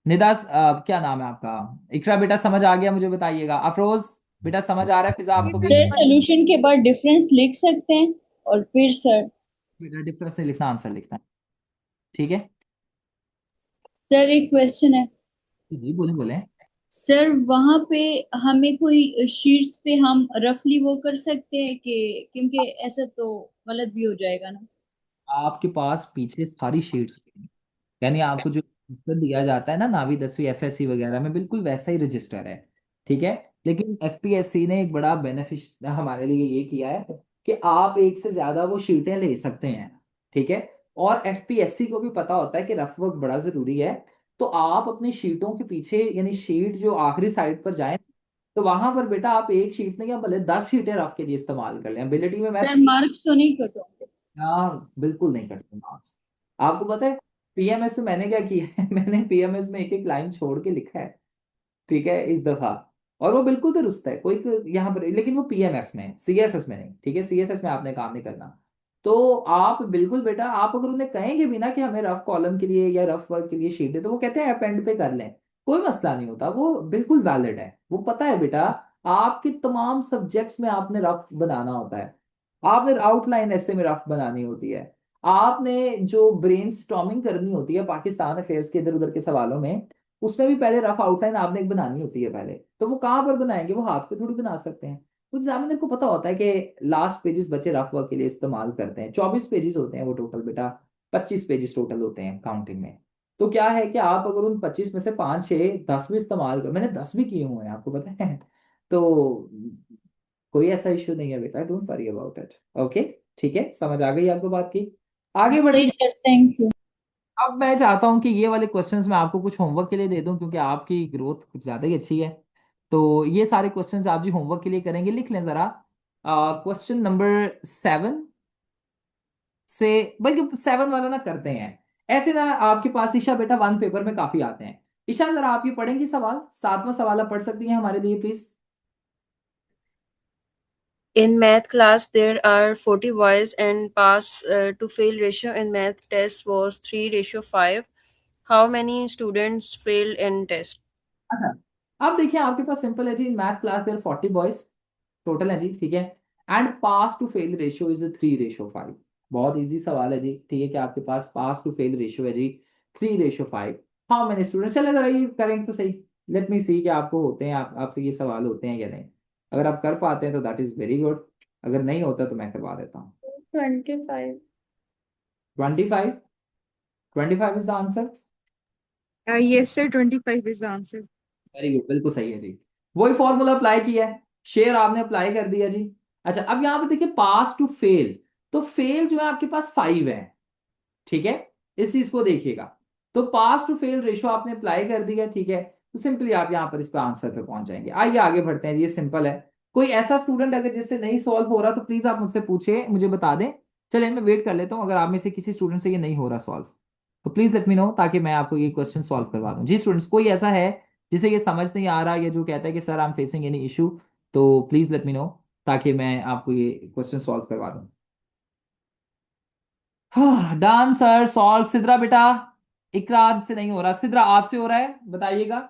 निदा क्या नाम है आपका, इकरा बेटा समझ आ गया मुझे बताइएगा, अफरोज बेटा समझ आ रहा है फिजा आपको भी? सर सोल्यूशन के बाद डिफरेंस लिख सकते हैं और फिर सर बेटा डिफरेंस नहीं लिखना, आंसर लिखना है, ठीक है? सर एक क्वेश्चन है जी बोले बोले। सर। वहां पे हमें कोई शीट्स पे हम रफली वो कर सकते हैं कि, क्योंकि ऐसा तो गलत भी हो जाएगा ना। आपके पास पीछे सारी शीट्स, यानी आपको जो रजिस्टर दिया जाता है ना नावी 10वीं एफएससी वगैरह में, बिल्कुल वैसा ही रजिस्टर है, ठीक है? लेकिन एफपीएससी ने एक बड़ा बेनिफिट हमारे लिए ये किया है कि आप एक से ज्यादा वो शीटें ले सकते हैं, ठीक है? और एफपीएससी को भी पता होता है कि रफ वर्क बड़ा जरूरी है, तो आप अपनी शीटों के पीछे, यानी शीट जो आखिरी साइड पर जाए, तो वहां पर बेटा आप एक शीट नहीं, या भले 10 शीटें रफ के लिए इस्तेमाल कर लें। एबिलिटी में मैं सर मार्क्स तो नहीं कट होंगे? हाँ बिल्कुल नहीं कटते मार्क्स। आपको पता है पीएमएस में मैंने क्या किया है? मैंने पीएमएस में एक एक लाइन छोड़ के लिखा है, ठीक है, इस दफा। और वो बिल्कुल दुरुस्त है, यहाँ पर, लेकिन वो पीएमएस में, सीएसएस में नहीं, ठीक है? सीएसएस में आपने काम नहीं करना। तो आप बिल्कुल बेटा, आप अगर उन्हें कहेंगे भी ना कि हमें रफ कॉलम के लिए या रफ वर्क के लिए शीट दे, तो वो कहते हैं अपेंड पे कर लें, कोई मसला नहीं होता, वो बिल्कुल वैलिड है। वो पता है बेटा, आपके तमाम सब्जेक्ट्स में आपने रफ बनाना होता है, आपने आउटलाइन ऐसे में रफ बनानी होती है, आपने जो ब्रेन स्टॉर्मिंग करनी होती है पाकिस्तान अफेयर्स के इधर उधर के सवालों में, उसमें भी पहले रफ आउटलाइन आपने एक बनानी होती है पहले। तो वो कहाँ पर बनाएंगे? वो हाथ पे थोड़ी बना सकते हैं। तो एग्जामिनर को पता होता है कि लास्ट पेजेस बच्चे रफ वर्क के लिए इस्तेमाल करते हैं, 24 पेजेस होते हैं वो टोटल बेटा, 25 पेजेस टोटल होते हैं काउंटिंग में। तो क्या है कि आप अगर उन 25 में से 5 6 10 भी इस्तेमाल कर, मैंने 10 भी किए हुए हैं आपको पता है। तो कोई ऐसा इश्यू नहीं है बेटा, don't worry about it, okay? ठीक है, समझ आ गई आपको बात की? आगे बढ़े। जी सर, थैंक यू। अब मैं चाहता हूं कि ये वाले क्वेश्चंस मैं आपको कुछ होमवर्क के लिए दे दूं, क्योंकि आपकी ग्रोथ कुछ ज़्यादा ही अच्छी है। तो ये सारे क्वेश्चंस आप जी होमवर्क के लिए करेंगे, लिख लें ज़रा। क्वेश्चन नंबर 7 से, बल्कि 7 वाला ना करते हैं, ऐसे ना आपके पास ईशा बेटा 1 पेपर में काफ़ी आते हैं। ईशा ज़रा आप ये पढ़ेंगी सवाल, 7वां सवाल आप पढ़ सकती हैं हमारे लिए please? In math class, there are 40 boys and pass to fail ratio in math test was 3:5. How many students failed in test? अच्छा, अब देखिए आपके पास सिंपल है जी, math class there 40 boys total है जी, ठीक है? And pass to fail ratio is 3:5। बहुत इजी सवाल है जी, ठीक है? कि आपके पास टू फेल रेशियो है जी 3:5। हाउ मेनी स्टूडेंट्स, चले जरा ये करेंगे तो सही। लेट मी सी कि आपको होते हैं, आपसे ये सवाल होते हैं या नहीं। अगर आप कर पाते हैं तो दैट इज वेरी गुड, अगर नहीं होता तो मैं करवा देता हूँ। 25। 25, 25 is the answer. Yes, sir. 25 is the answer. Very good, बिल्कुल सही है जी। वही फॉर्मूला अप्लाई किया है, शेयर आपने अप्लाई कर दिया जी। अच्छा, अब यहाँ पे देखिए पास टू फेल, तो फेल जो है आपके पास 5 है, ठीक है? इस चीज को देखिएगा। तो पास टू फेल रेशो आपने अप्लाई कर दिया, ठीक है? तो सिंपली आप यहाँ पर इस पे आंसर पे पहुंच जाएंगे। आइए आगे बढ़ते हैं, ये सिंपल है। कोई ऐसा स्टूडेंट अगर जिससे नहीं सॉल्व हो रहा तो प्लीज आप मुझसे पूछे, मुझे बता दें। चलिए मैं वेट कर लेता हूँ, अगर आप में से किसी स्टूडेंट से ये नहीं हो रहा सॉल्व, तो प्लीज लेट मी नो, ताकि मैं आपको ये क्वेश्चन सॉल्व करवा दूं। जी स्टूडेंट्स, कोई ऐसा है जिसे ये समझ नहीं आ रहा, या जो कहता है कि sir I am facing any issue, तो प्लीज लेट मी नो, ताकि मैं आपको ये क्वेश्चन सॉल्व करवा दूं। हाँ डन सर, सॉल्व। सिद्रा बेटा, इकरार से नहीं हो रहा, सिद्रा आपसे हो रहा है, बताइएगा।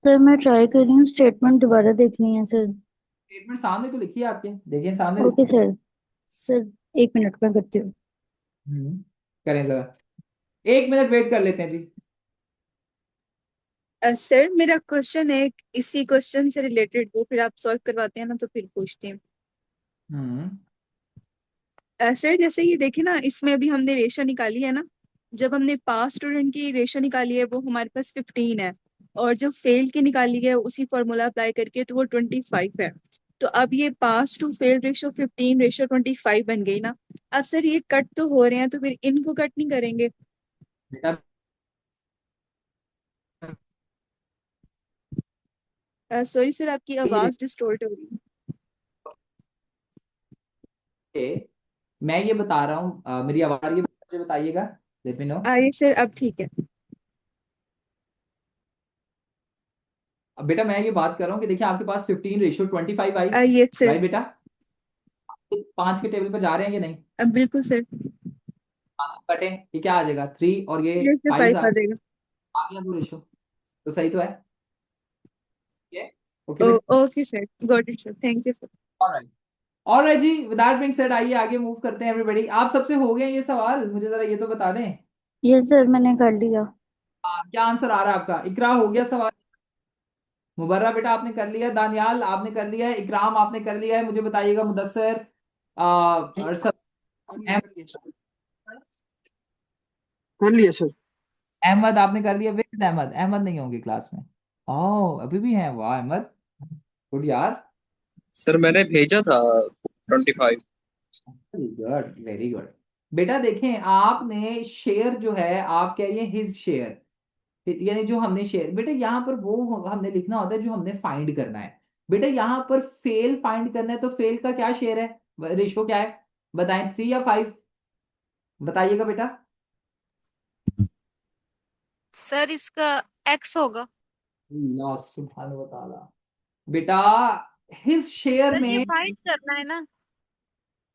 सर मैं ट्राई कर रही हूँ, स्टेटमेंट दोबारा देख ली है सर। स्टेटमेंट सामने तो लिखी है आपके, देखिए सामने ओके लिखी सर। सर एक मिनट में करती हूँ। है। करें जरा, 1 मिनट वेट कर लेते हैं जी। सर मेरा क्वेश्चन है इसी क्वेश्चन से रिलेटेड, वो फिर आप सॉल्व करवाते हैं ना तो फिर पूछती हूँ। हम्म सर जैसे ये देखिए ना, इसमें अभी हमने रेशो निकाली है ना, जब हमने पास स्टूडेंट की रेशो निकाली है वो हमारे पास 15 है, और जो फेल की निकाली है उसी फॉर्मूला अप्लाई करके तो वो 25 है। तो अब ये पास टू फेल रेशो 15:25 बन गई ना। अब सर ये कट तो हो रहे हैं, तो फिर इनको कट नहीं करेंगे? बेटा सॉरी सर, आपकी आवाज डिस्टॉर्ट हो रही है। देखिए, मैं ये बता रहा हूँ, मेरी आवाज आ रही है? मुझे बताइएगा, लेट मी नो। अरे सर अब ठीक है। अब बेटा मैं ये बात कर रहा हूँ कि देखिए आपके पास 15:25 आई, ये सर। राइट बेटा? 5 के टेबल पर जा रहे हैं कि नहीं? बिल्कुल सर। कटें, ये क्या आ जाएगा? 3 और ये ये सर 5 5 आ जाएगा। आ गया वो रेशो, तो सही तो है, ठीक है? ओके Oh, बेटा। okay, sir. Got it, sir. Thank you, sir. Alright, alright जी, विद दैट बीइंग सेड आइए आगे मूव करते हैं एवरीबॉडी। आप सबसे हो गए ये सवाल, मुझे जरा ये तो बता दें। यस सर, मैंने कर लिया। क्या आंसर आ रहा है आपका? इकरा हो गया सवाल, मुबर्रा बेटा आपने कर लिया, दानियाल आपने कर लिया है, इकराम आपने कर लिया है, मुझे बताइएगा मुदस्सर, अरसद, कर लिया सर। अहमद आपने कर लिया। Where is Ahmad? अहमद नहीं होंगे क्लास में। ओह अभी भी हैं, वाह अहमद, गुड यार, सर मैंने भेजा था 25। Very good very good. बेटा देखें, आपने शेयर जो है आप कह रही है हिज शेयर, यानी जो हमने शेयर, बेटा यहाँ पर वो हमने लिखना होता है जो हमने फाइंड करना है। बेटा यहाँ पर फेल फाइंड करना है, तो फेल का क्या शेयर है, रेशो क्या है बताएं, 3 या 5? बताइएगा बेटा। सर इसका एक्स होगा। अल्लाह सुब्हान व तआला। बेटा हिज शेयर सर ये में, फाइंड करना है ना।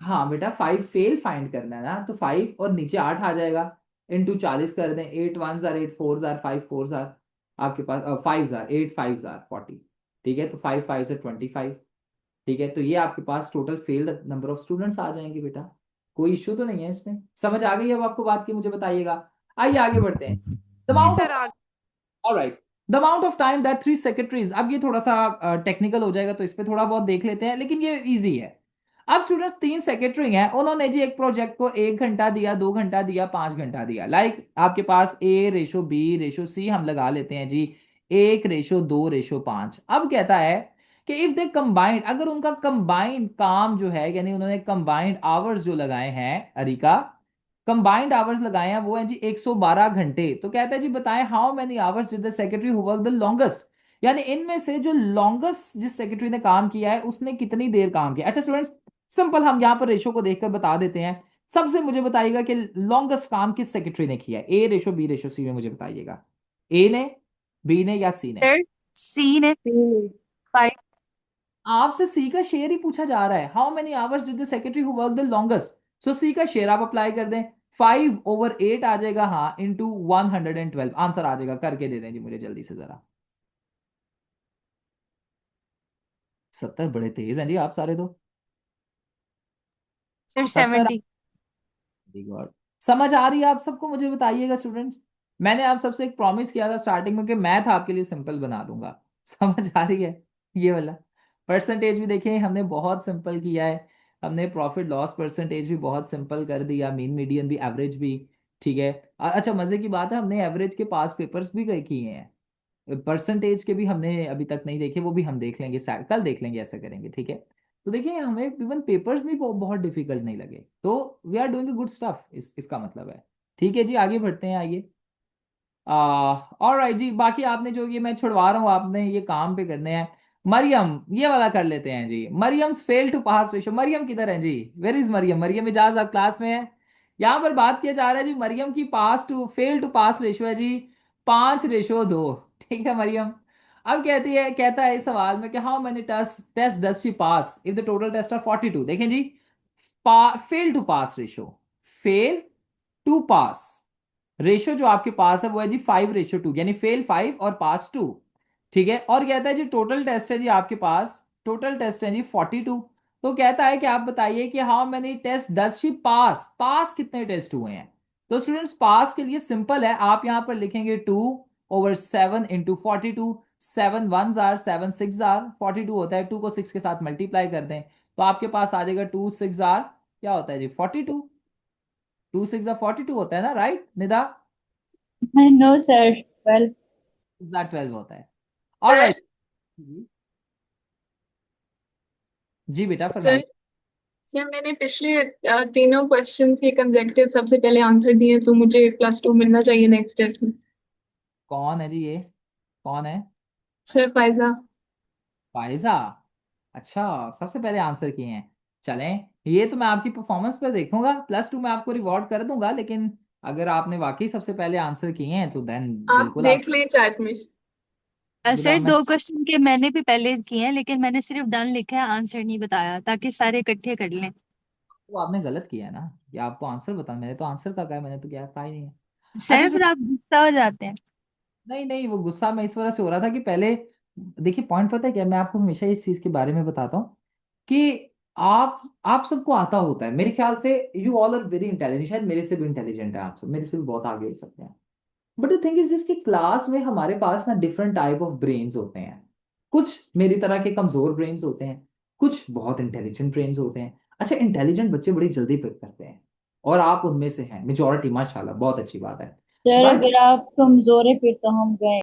हाँ बेटा 5 फेल फाइंड करना है ना, तो 5 और नीचे 8 आ जाएगा, इंटू 40 कर दें, 8 1 जार 8 4 जार 5 4 जार आपके पास 5 जार 8 5 जार 40, ठीक है, तो 5 5 से 25, ठीक है, तो ये आपके पास total failed number of students आ जाएंगे बेटा। कोई इश्यू तो नहीं है इसमें, समझ आ गई अब आपको बात की? मुझे बताइएगा। आइए आगे बढ़ते हैं। द जी amount sir of, alright, the amount of time that 3 secretaries, अब ये थोड़ा सा टेक्निकल हो जाएगा तो इस पे थोड़ा बहुत देख लेते हैं, लेकिन ये इजी है। अब स्टूडेंट्स 3 सेक्रेटरी हैं, उन्होंने जी एक प्रोजेक्ट को 1 घंटा दिया, 2 घंटा दिया, 5 घंटा दिया। लाइक आपके पास ए रेशो बी रेशो सी हम लगा लेते हैं जी, 1:2:5। अब कहता है कि इफ दे कंबाइंड, अगर उनका कंबाइंड काम जो है, यानी उन्होंने कंबाइंड आवर्स जो लगाए हैं, अरिका कंबाइंड आवर्स लगाए हैं वो है जी 112 घंटे। तो कहता है जी बताएं how many hours did the secretary who work the longest, यानी इनमें से जो लॉन्गेस्ट जिस सेक्रेटरी ने काम किया है उसने कितनी देर काम किया। अच्छा स्टूडेंट्स, सिंपल हम यहाँ पर रेशो को देखकर बता देते हैं। सबसे मुझे बताइएगा कि लॉन्गेस्ट काम किस सेक्रेटरी ने किया है, ए रेशो बी रेशो सी में, मुझे बताइएगा, ए ने, बी ने या सी ने? Sir, C ने 5। आपसे सी का शेयर ही पूछा जा रहा है, how many hours did the secretary who work the longest, so C का शेयर आप अप्लाई कर दें, 5/8 आ जाएगा, हाँ, इंटू 112 आंसर आ जाएगा। करके दे दें जी मुझे जल्दी से जरा। 70 बड़े तेज हैं जी आप सारे तो। Sir, 70, 70। Very good. समझ आ रही है आप सबको? मुझे बताइएगा स्टूडेंट्स, मैंने आप सबसे एक प्रॉमिस किया था स्टार्टिंग में कि मैथ आपके लिए सिंपल बना दूंगा, समझ आ रही है? ये वाला परसेंटेज भी देखिए हमने बहुत सिंपल किया है, हमने प्रॉफिट लॉस परसेंटेज भी बहुत सिंपल कर दिया, मीन मीडियन भी, एवरेज भी, ठीक है। अच्छा मजे की बात है, हमने एवरेज के पास पेपर्स भी किए हैं, परसेंटेज के भी हमने अभी तक नहीं देखे, वो भी हम देख लेंगे, कल देख लेंगे, ऐसा करेंगे, ठीक है। तो देखिए हमें इवन पेपर्स भी बहुत डिफिकल्ट नहीं लगे, तो we are doing good stuff, इसका मतलब है। ठीक है जी, आगे बढ़ते हैं, आइए। ऑलराइट जी, बाकी आपने जो ये मैं छुड़वा रहा हूँ, आपने ये काम पे करने हैं। मरियम, ये वाला कर लेते हैं जी, Mariam's fail to pass ratio. Mariam किधर है जी? Where is Mariam? मरियम इजाज आप क्लास में है? यहाँ पर बात किया जा रहा है जी मरियम की pass to fail to pass ratio है जी 5:2, ठीक है मरियम। अब कहता है इस सवाल में कि how many test test does she pass if the total test are 42। देखें जी, fail to pass ratio, fail to pass ratio जो आपके पास है वो है जी 5:2, यानी फेल 5 और पास 2, ठीक है। और कहता है जी टोटल टेस्ट है जी आपके पास, टोटल टेस्ट है जी 42। तो कहता है कि आप बताइए कि how many test does she pass, pass कितने टेस्ट हुए हैं। तो स्टूडेंट्स पास के लिए सिंपल है, आप यहां पर लिखेंगे 2/7 इंटू 42, 7 1 जार 7 6 जार 42 होता है, 2 को 6 के साथ मल्टीप्लाई कर दें तो आपके पास आ जाएगा 2 6 जार क्या होता है जी 42, 2 6 जार 42 होता है ना, राइट निदा? No, sir. 12. 12 होता है। सर ऑलराइट, जी बेटा सर फरमाइए। सर मैंने पिछले तीनों क्वेश्चन के कंसेक्यूटिव सबसे पहले आंसर दिए, तो मुझे +2 मिलना चाहिए नेक्स्ट टेस्ट में। कौन है जी ये, कौन है? सर फायजा। फायजा, अच्छा सबसे पहले आंसर किए हैं, चलें, ये तो मैं आपकी परफॉर्मेंस पर देखूंगा, +2 मैं आपको रिवॉर्ड कर दूंगा, लेकिन अगर आपने वाकई सबसे पहले आंसर किए हैं तो देन आप बिल्कुल आप, देख लें चैट में। बेटा सर मैं, 2 क्वेश्चन के मैंने भी पहले किए हैं, लेकिन मैंने सिर्फ डन लिखा है, आंसर नहीं बताया, ताकि सारे इकट्ठे कर लें। तो आपने गलत किया है ना, कि आपको आंसर बता, मैंने तो आंसर का कहा है, मैंने तो क्या कहा ही नहीं है। अच्छा सर फिर आप गुस्सा हो जाते हैं। नहीं नहीं, वो गुस्सा मैं इस वजह से हो रहा था कि पहले देखिए पॉइंट पता है क्या, मैं आपको हमेशा इस चीज के बारे में बताता हूँ कि आप सबको आता होता है मेरे ख्याल से। You all are very intelligent, शायद मेरे से भी इंटेलिजेंट है आप सब, मेरे से भी बहुत आगे हो सकते हैं। बट द थिंग इज जिसकी क्लास में हमारे पास ना डिफरेंट टाइप ऑफ ब्रेन्स होते हैं। कुछ मेरी तरह के कमजोर ब्रेन्स होते हैं, कुछ बहुत इंटेलिजेंट ब्रेन्स होते हैं। अच्छा, इंटेलिजेंट बच्चे बड़ी जल्दी पिक करते हैं और आप उनमें से हैं मेजोरिटी, माशाल्लाह, बहुत अच्छी बात है। सर बट अगर आप कमजोर है फिर तो हम गए।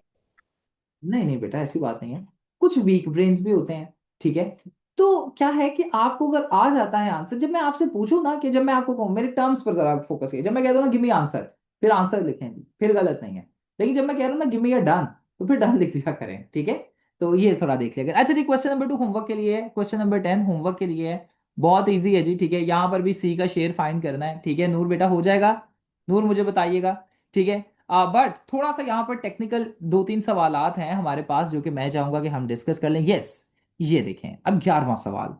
नहीं नहीं बेटा, ऐसी बात नहीं है, कुछ वीक ब्रेन्स भी होते हैं, ठीक है। तो क्या है कि आपको अगर आ जाता है आंसर, जब मैं आपसे पूछूं ना, कि जब मैं आपको कहूँ मेरे टर्म्स पर जरा फोकस कीजिए, जब मैं कह दूँ ना गिव मी आंसर, फिर आंसर लिखें जी, फिर गलत नहीं है। लेकिन जब मैं कह रहा हूँ ना गिव मी अ डन, तो फिर डन लिख दिया करें, ठीक है। तो ये थोड़ा देख लिया करें। अच्छा जी, क्वेश्चन नंबर 2 होमवर्क के लिए है, क्वेश्चन नंबर 10 होमवर्क के लिए है। बहुत ईजी है जी, ठीक है। यहाँ पर भी सी का शेयर फाइंड करना है, ठीक है। नूर बेटा हो जाएगा, नूर मुझे बताइएगा, ठीक है। बट थोड़ा सा यहाँ पर टेक्निकल 2-3 सवालात हैं हमारे पास जो कि मैं चाहूंगा कि हम डिस्कस कर लें। यस, ये देखें अब 11वां सवाल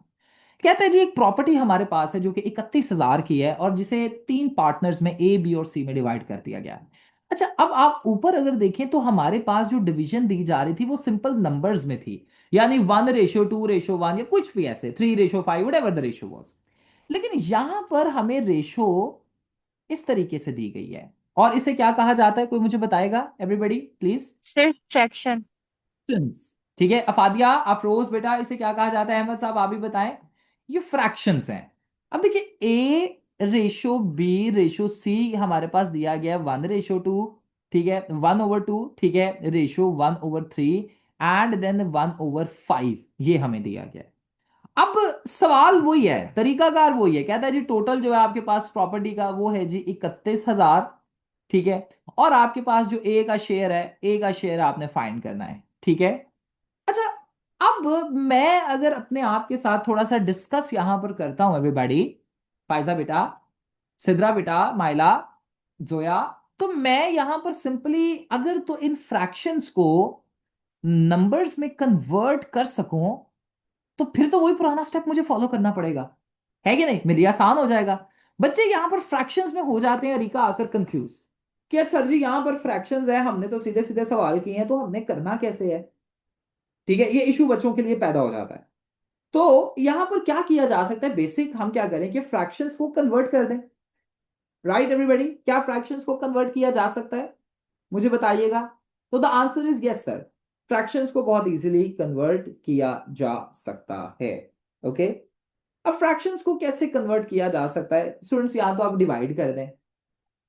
कहता है जी, एक प्रॉपर्टी हमारे पास है जो कि 31,000 की है और जिसे 3 पार्टनर्स में ए बी और सी में डिवाइड कर दिया गया है। अच्छा, अब आप ऊपर अगर देखें तो हमारे पास जो डिवीजन दी जा रही थी वो सिंपल नंबर्स में थी, यानी 1:2:1 या कुछ भी ऐसे 3:5 whatever द रेशियो वाज। लेकिन यहां पर हमें रेशो इस तरीके से दी गई है और इसे क्या कहा जाता है, कोई मुझे बताएगा, एवरीबॉडी प्लीज। सिर्फ फ्रैक्शन। फ्रैक्शंस, ठीक है। अफादिया, अफरोज बेटा, इसे क्या कहा जाता है, अहमद साहब आप भी बताएं। ये फ्रैक्शंस हैं। अब देखिए, ए रेशो बी रेशो सी हमारे पास दिया गया है 1:2, ठीक है, 1/2, ठीक है, रेशो 1/3 एंड देन 1/5, ये हमें दिया गया है। अब सवाल वही है, तरीकाकार वही है, कहता है जी टोटल जो है आपके पास प्रॉपर्टी का वो है जी 31,000, ठीक है। और आपके पास जो ए का शेयर है, ए का शेयर आपने फाइंड करना है, ठीक है। अच्छा, अब मैं अगर अपने आप के साथ थोड़ा सा डिस्कस यहां पर करता हूं एवरीबॉडी, फायजा बेटा, सिद्रा बेटा, माइला, जोया, तो मैं यहां पर सिंपली अगर तो इन फ्रैक्शंस को नंबर्स में कन्वर्ट कर सकूं तो फिर तो वही पुराना स्टेप मुझे फॉलो करना पड़ेगा, है कि नहीं, मेरे लिए आसान हो जाएगा। बच्चे यहां पर फ्रैक्शंस में हो जाते हैं अरिका आकर कंफ्यूज कि अच्छा सर जी यहां पर फ्रैक्शंस है, हमने तो सीधे सीधे सवाल किए हैं, तो हमने करना कैसे है, ठीक है। ये इशू बच्चों के लिए पैदा हो जाता है। तो यहां पर क्या किया जा सकता है, बेसिक हम क्या करें कि फ्रैक्शंस को कन्वर्ट कर दें। राइट एवरीबॉडी, क्या फ्रैक्शंस को कन्वर्ट किया जा सकता है, मुझे बताइएगा। तो the answer is yes sir, fractions को बहुत इजीली कन्वर्ट किया जा सकता है। ओके, अब फ्रैक्शंस को कैसे कन्वर्ट किया जा सकता है स्टूडेंट्स, यहां तो आप डिवाइड कर दें,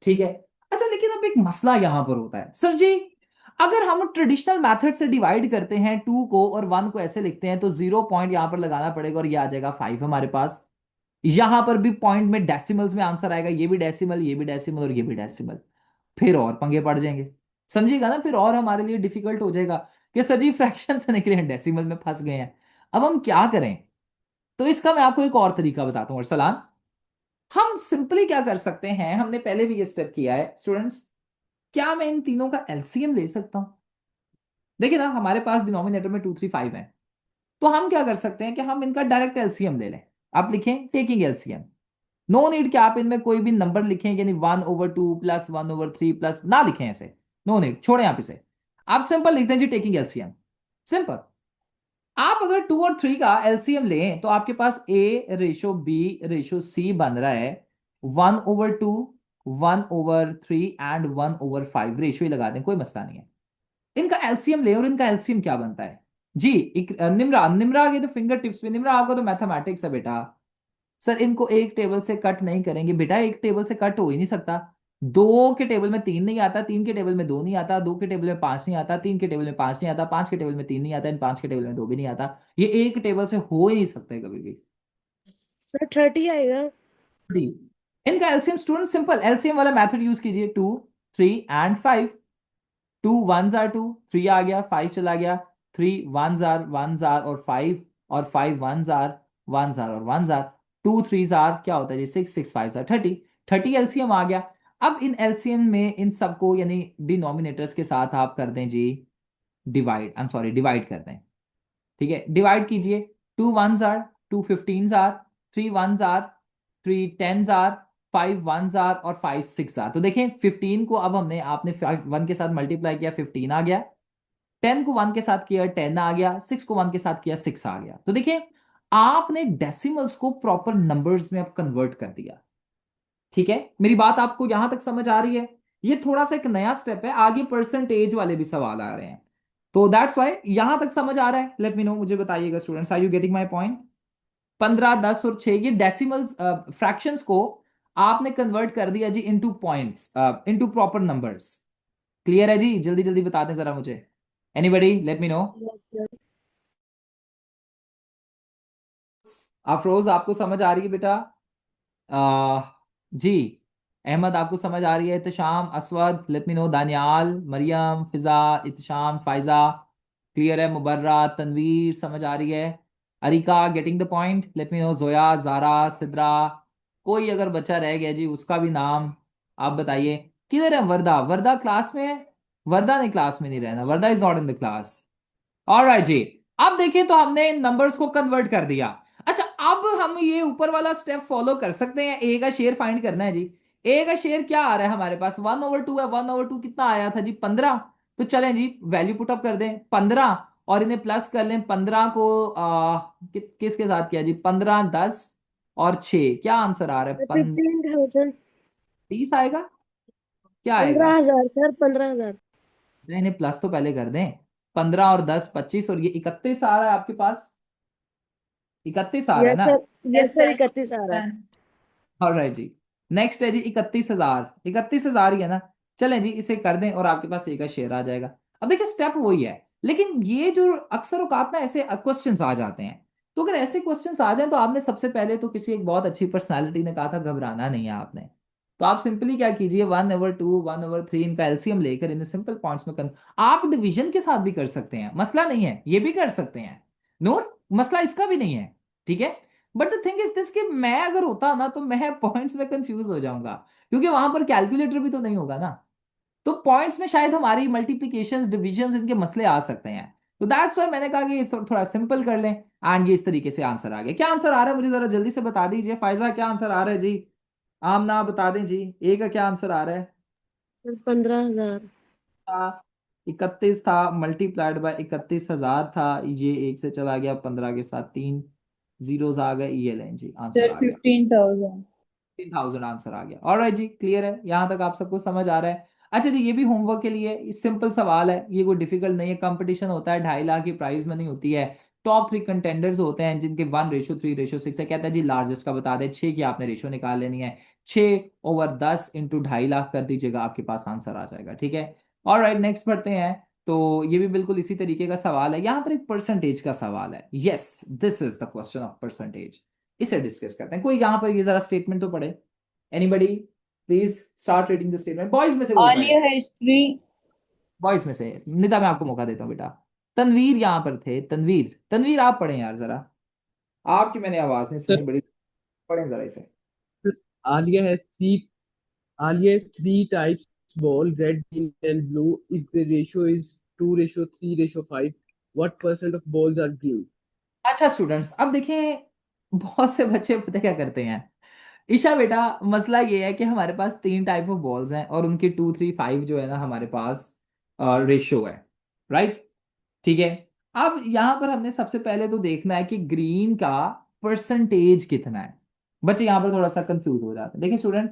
ठीक है। अच्छा, लेकिन अब एक मसला यहां पर होता है सर जी, अगर हम ट्रेडिशनल मेथड से डिवाइड करते हैं 2 को और 1 को ऐसे लिखते हैं तो 0 पॉइंट यहां पर लगाना पड़ेगा और ये आ जाएगा 5 हमारे पास। यहां पर भी पॉइंट में डेसिमल्स में आंसर आएगा, ये भी डेसिमल, ये भी डेसिमल और ये भी डेसिमल, फिर और पंगे पड़ जाएंगे, समझिएगा ना, फिर और हमारे लिए डिफिकल्ट हो जाएगा कि सर जी फ्रैक्शन से निकले हैं डेसिमल में फंस गए हैं, अब हम क्या करें। तो इसका मैं आपको एक और तरीका बताता हूँ अरसलान। हम सिंपली क्या कर सकते हैं, हमने पहले भी ये स्टेप किया है स्टूडेंट्स, क्या मैं इन तीनों का एलसीएम ले सकता हूं। देखिए ना, हमारे पास डिनोमिनेटर में 2, 3, 5 है, तो हम क्या कर सकते हैं कि हम इनका डायरेक्ट एलसीएम ले लें। आप लिखें टेकिंग एलसीएम, नो नीड कि आप इनमें कोई भी नंबर लिखें, यानी 1/2 प्लस 1/3 प्लस ना लिखें ऐसे, नो नीड, छोड़ें आप इसे। आप सिंपल लिखते हैं जी टेकिंग एलसीएम, सिंपल। आप अगर 2 और 3 का एलसीएम लें तो आपके पास ए रेशो बी रेशो सी बन रहा है 1/2, 1/3 एंड 1/5, रेशियो ही लगा दें, कोई मसला नहीं है। इनका एलसीएम ले और इनका एलसीएम क्या बनता है जी। निम्रा, निम्रा आगे तो फिंगर टिप्स पे, निम्रा आपको तो मैथमेटिक्स है बेटा। सर इनको एक टेबल से कट नहीं करेंगे बेटा, एक टेबल से कट हो ही नहीं सकता। 2 के टेबल में 3 नहीं आता, 3 के टेबल में 2 नहीं आता, 2 के टेबल में 5 नहीं आता, 3 के टेबल में 5 नहीं आता, 5 के टेबल में 3 नहीं आता, इन 5 के टेबल में 2 भी नहीं आता। ये एक टेबल से हो ही नहीं सकते कभी भी। सर 30 आएगा। जी, इनका एलसीएम स्टूडेंट सिंपल एलसीएम वाला मेथड यूज कीजिए, 2, 3 एंड 5। 2 1s are 2, 3 आ गया, 5 चला गया, 3 1s are 1s are और 5, और 5 1s are 1s are और 1s are, 2 3s are क्या होता है जी 6, 6 5s are 30, 30 एलसीएम आ गया। अब इन एलसीएम में इन सबको यानी डिनोमिनेटर्स के साथ आप कर दें जी divide, I am sorry divide कर दें, ठीक है, डिवाइड कीजिए। 2 1s are 2 15s are, 3 1s are 3 10s are, 5 1s are और 5 6s are। तो देखें 15 को अब हमने आपने 1 के साथ मल्टीप्लाई किया, 15 आ गया, 10 को 1 के साथ किया 10 आ गया, 6 को 1 के साथ किया 6 आ गया। तो देखिए आपने डेसिमल्स को प्रॉपर नंबर्स में अब कन्वर्ट कर दिया। ठीक है, मेरी बात आपको यहां तक समझ आ रही है? ये थोड़ा सा एक नया स्टेप है, आगे परसेंटेज वाले भी सवाल आ रहे हैं, तो दैट्स वाई यहां तक समझ आ रहा है। लेट मी नो, मुझे बताइएगा students, are you getting my point? 15, 10 और 6 ये डेसिमल्स फ्रैक्शंस को आपने कन्वर्ट कर दिया जी into points, into proper numbers. Clear है जी? जल्दी जल्दी बता दें जरा मुझे, anybody let me know. Afroz आपको समझ आ रही है बेटा? जी अहमद आपको समझ आ रही है? Ehtsham, Aswad let me know, Daniyal, Mariam, Fiza, Ehtsham, Faiza clear है? मुबर्रा, तनवीर समझ आ रही है? Arika getting the point? Let me know. Zoya, Zara, Sidra, कोई अगर बच्चा रह गया जी उसका भी नाम आप बताइए। किधर है वर्दा? वर्दा क्लास में है? वर्दा ने क्लास में नहीं रहना, Warda is not in the class. Alright जी, अब देखिए तो हमने इन नंबर्स को कन्वर्ट कर दिया। अच्छा, अब हम ये ऊपर वाला स्टेप फॉलो कर सकते हैं, ए का शेयर फाइंड करना है जी। ए का शेयर क्या आ रहा है हमारे पास? 1/2 है। 1/2 कितना आया था जी? 15। तो चलें जी वैल्यू पुट अप कर दें 15 और इन्हें प्लस कर लें। 15 को किसके साथ किया जी? 15, 10 और 6, क्या आंसर आ रहा है? 15,000। 30 आएगा? क्या आएगा? 15,000 सर, 15,000। इन्हें प्लस तो पहले कर दें। 15 और 10 25 और ये 31 आ रहा है आपके पास। 31 आ रहा है यस ना? सर, यस सर, 31 आ रहा है। ऑलराइट जी, नेक्स्ट है जी 31,000। 31,000 ही है ना? चलें जी इसे कर दें और आपके पास ए का शेयर आ जाएगा। अब देखिए स्टेप वही है, लेकिन ये जो अक्सर औकात ना ऐसे क्वेश्चंस आ जाते हैं, तो अगर ऐसे क्वेश्चंस आ जाएं तो आपने सबसे पहले तो किसी एक बहुत अच्छी पर्सनालिटी ने कहा था घबराना नहीं है आपने। तो आप सिंपली क्या कीजिए, 1/2 1/3 इनका एलसीएम लेकर इन्हें सिंपल पॉइंट्स में कर। आप डिवीजन के साथ भी कर सकते हैं, मसला नहीं है, ये भी कर सकते हैं, नोट मसला इसका भी नहीं है। ठीक है, but the thing is this कि मैं अगर होता ना तो मैं पॉइंट्स में कंफ्यूज हो जाऊंगा, क्योंकि वहां पर कैलकुलेटर भी तो नहीं होगा ना। तो पॉइंट्स में शायद हमारी मल्टीप्लिकेशंस डिविजन्स इनके मसले आ सकते हैं। तो दैट्स व्हाई मैंने कहा कि थोड़ा सिंपल कर लें। एंड ये इस तरीके से आंसर आ गया। क्या आंसर आ रहा है मुझे जरा जल्दी से बता दीजिए। फाइजा क्या आंसर आ रहा है जी? आमना बता दें जी, ए का क्या आंसर आ रहा है? सर 15,000। 31 था मल्टीप्लाइड बाय 31,000 था, ये एक से चला गया 15 के साथ, 3 जीरोस आ गए, ये लें जी आंसर सर आ गया। 15,000। 15,000 आंसर आ गया। ऑलराइट जी, क्लियर है? यहां तक आप सबको समझ आ रहा है? अच्छा जी, ये भी होमवर्क के लिए सिंपल सवाल है, ये कोई डिफिकल्ट नहीं है। कंपटीशन होता है, 2.5 लाख की प्राइज मनी होती है। टॉप 3 कंटेंडर्स होते हैं जिनके 1:3:6 है। कहता है जी लार्जेस्ट का बता दे, 6 की आपने रेशो निकाल लेनी है। 6/10 इंटू 2.5 लाख कर दीजिएगा, आपके पास आंसर आ जाएगा। ठीक है, ऑलराइट नेक्स्ट बढ़ते हैं। तो ये भी बिल्कुल इसी तरीके का सवाल है, यहाँ पर एक परसेंटेज का सवाल है। Yes, this is the question of percentage. इसे डिस्कस करते हैं। कोई यहाँ पर ये जरा स्टेटमेंट तो पढ़े, anybody please start reading the statement. Boys में से कोई पढ़े, Alia has three. बॉयज में से। निदा मैं आपको मौका देता हूँ बेटा। तनवीर यहाँ पर थे, तनवीर, तनवीर आप पढ़े यार जरा, आपकी मैंने आवाज नहीं सुनी, Sir, बड़ी पढ़े जरा इसे। Alia has three. Alia has three types ball: red, green, and blue. If the ratio is 2:3:5, what percent of balls are green? अच्छा स्टूडेंट्स, अब देखें बहुत से बच्चे पता क्या करते हैं। ईशा बेटा, मसला ये है कि हमारे पास 3 टाइप ऑफ बॉल्स हैं और उनकी 2, 3, 5 जो है ना हमारे पास रेशो है, राइट? ठीक है, अब यहां पर हमने सबसे पहले तो देखना है कि ग्रीन का परसेंटेज कितना है। बच्चे यहां पर थोड़ा सा कंफ्यूज हो जाते हैं। देखिए स्टूडेंट,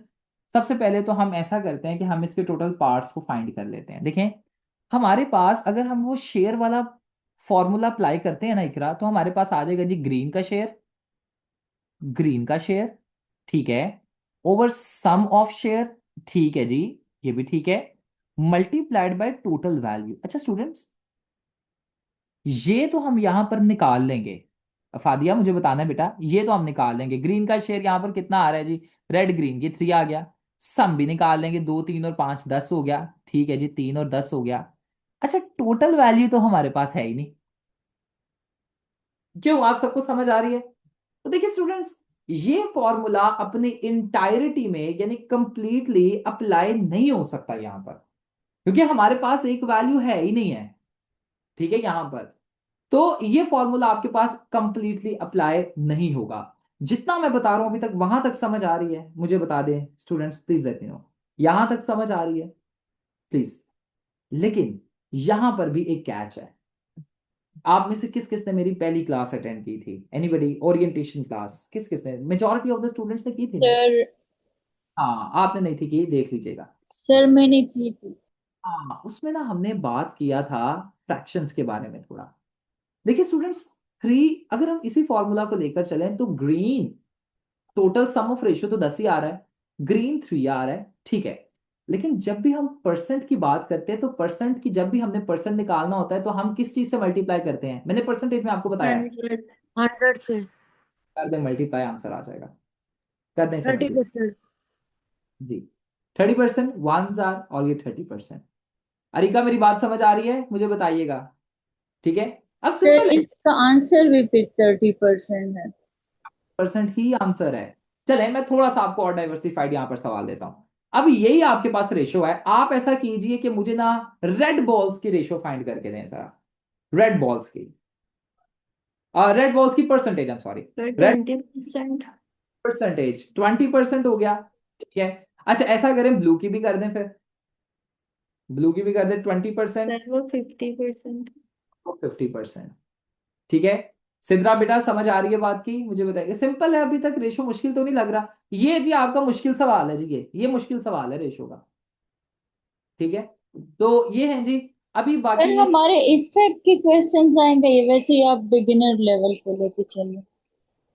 सबसे पहले तो हम ऐसा करते हैं कि हम इसके टोटल पार्ट्स को फाइंड कर लेते हैं। देखें हमारे पास अगर हम वो शेयर वाला फॉर्मूला अप्लाई करते हैं ना इकरा, तो हमारे पास आ जाएगा जी ग्रीन का शेयर, ग्रीन का शेयर, ठीक है, ओवर सम ऑफ शेयर, ठीक है जी, ये भी ठीक है, मल्टीप्लाइड बाय टोटल वैल्यू। अच्छा स्टूडेंट्स, ये तो हम यहां पर निकाल लेंगे। फादिया मुझे बताना है बेटा, ये तो हम निकाल लेंगे। ग्रीन का शेयर यहां पर कितना आ रहा है जी? रेड ग्रीन ये 3 आ गया। सम भी निकाल लेंगे, 2 3 और 5 10 हो गया, ठीक है जी, 3 और 10 हो गया। अच्छा टोटल वैल्यू तो हमारे पास है ही नहीं। क्यों, आप सबको समझ आ रही है? तो देखिए स्टूडेंट्स, ये फॉर्मूला अपनी इंटायरिटी में यानी कंप्लीटली अप्लाई नहीं हो सकता यहां पर, क्योंकि हमारे पास एक वैल्यू है ही नहीं है। ठीक है, यहां पर तो ये फॉर्मूला आपके पास कंप्लीटली अप्लाई नहीं होगा। जितना मैं बता रहा हूं अभी तक, वहां तक समझ आ रही है? मुझे बता दें students, please let me no, यहां तक समझ आ रही है प्लीज? लेकिन यहां पर भी एक कैच है। आप में से किस किसने मेरी पहली क्लास अटेंड की थी? एनीबडी? ओरिएंटेशन क्लास किस किसने? मेजॉरिटी ऑफ द स्टूडेंट्स ने की थी ना? सर हाँ, आपने नहीं थी की, देख लीजिएगा। सर मैंने की थी। हाँ, उसमें ना हमने बात किया था फ्रैक्शंस के बारे में थोड़ा। देखिए स्टूडेंट्स, थ्री, अगर हम इसी फॉर्मूला को लेकर चलें तो green total sum of ratio तो 10 ही आ रहा है, ग्रीन 3 आ रहा है, ठीक है। लेकिन जब भी हम परसेंट की बात करते हैं तो परसेंट की जब भी हमने परसेंट निकालना होता है तो हम किस चीज से मल्टीप्लाई करते हैं? मैंने परसेंटेज में आपको बताया है। 100 से कर दें मल्टीप्लाई, आंसर आ जाएगा। कर दें इसे 30%। Multiply ji. 30% वन आर, और ये 30%। अरिका, मेरी बात समझ आ रही है? मुझे बताइएगा, ठीक है। अब सर सिंपल है, इसका आंसर भी फिर 30% है। परसेंट ही आंसर है। चले मैं थोड़ा सा आपको और डाइवर्सिफाइड यहाँ पर सवाल देता हूं। अब यही आपके पास रेशो है, आप ऐसा कीजिए कि मुझे ना रेड बॉल्स की रेशो फाइंड करके दें जरा। रेड बॉल्स की, रेड बॉल्स की percentage, I am sorry, red 20%। Percentage 20% हो गया, ठीक है। अच्छा ऐसा करें, ब्लू की भी कर दें फिर, ब्लू की भी कर दें 20%, सर वो 50%। 50%, ठीक है। सिद्रा बेटा समझ आ रही है बात की? मुझे बताइए, सिंपल है अभी तक, रेशो मुश्किल तो नहीं लग रहा। ये जी आपका मुश्किल सवाल है जी, ये मुश्किल सवाल है रेशो का, ठीक है। तो ये है जी। अभी सर बाकी ये हमारे इस टाइप के क्वेश्चंस आएंगे, ये वैसे ही आप बिगिनर लेवल को लेके चलो।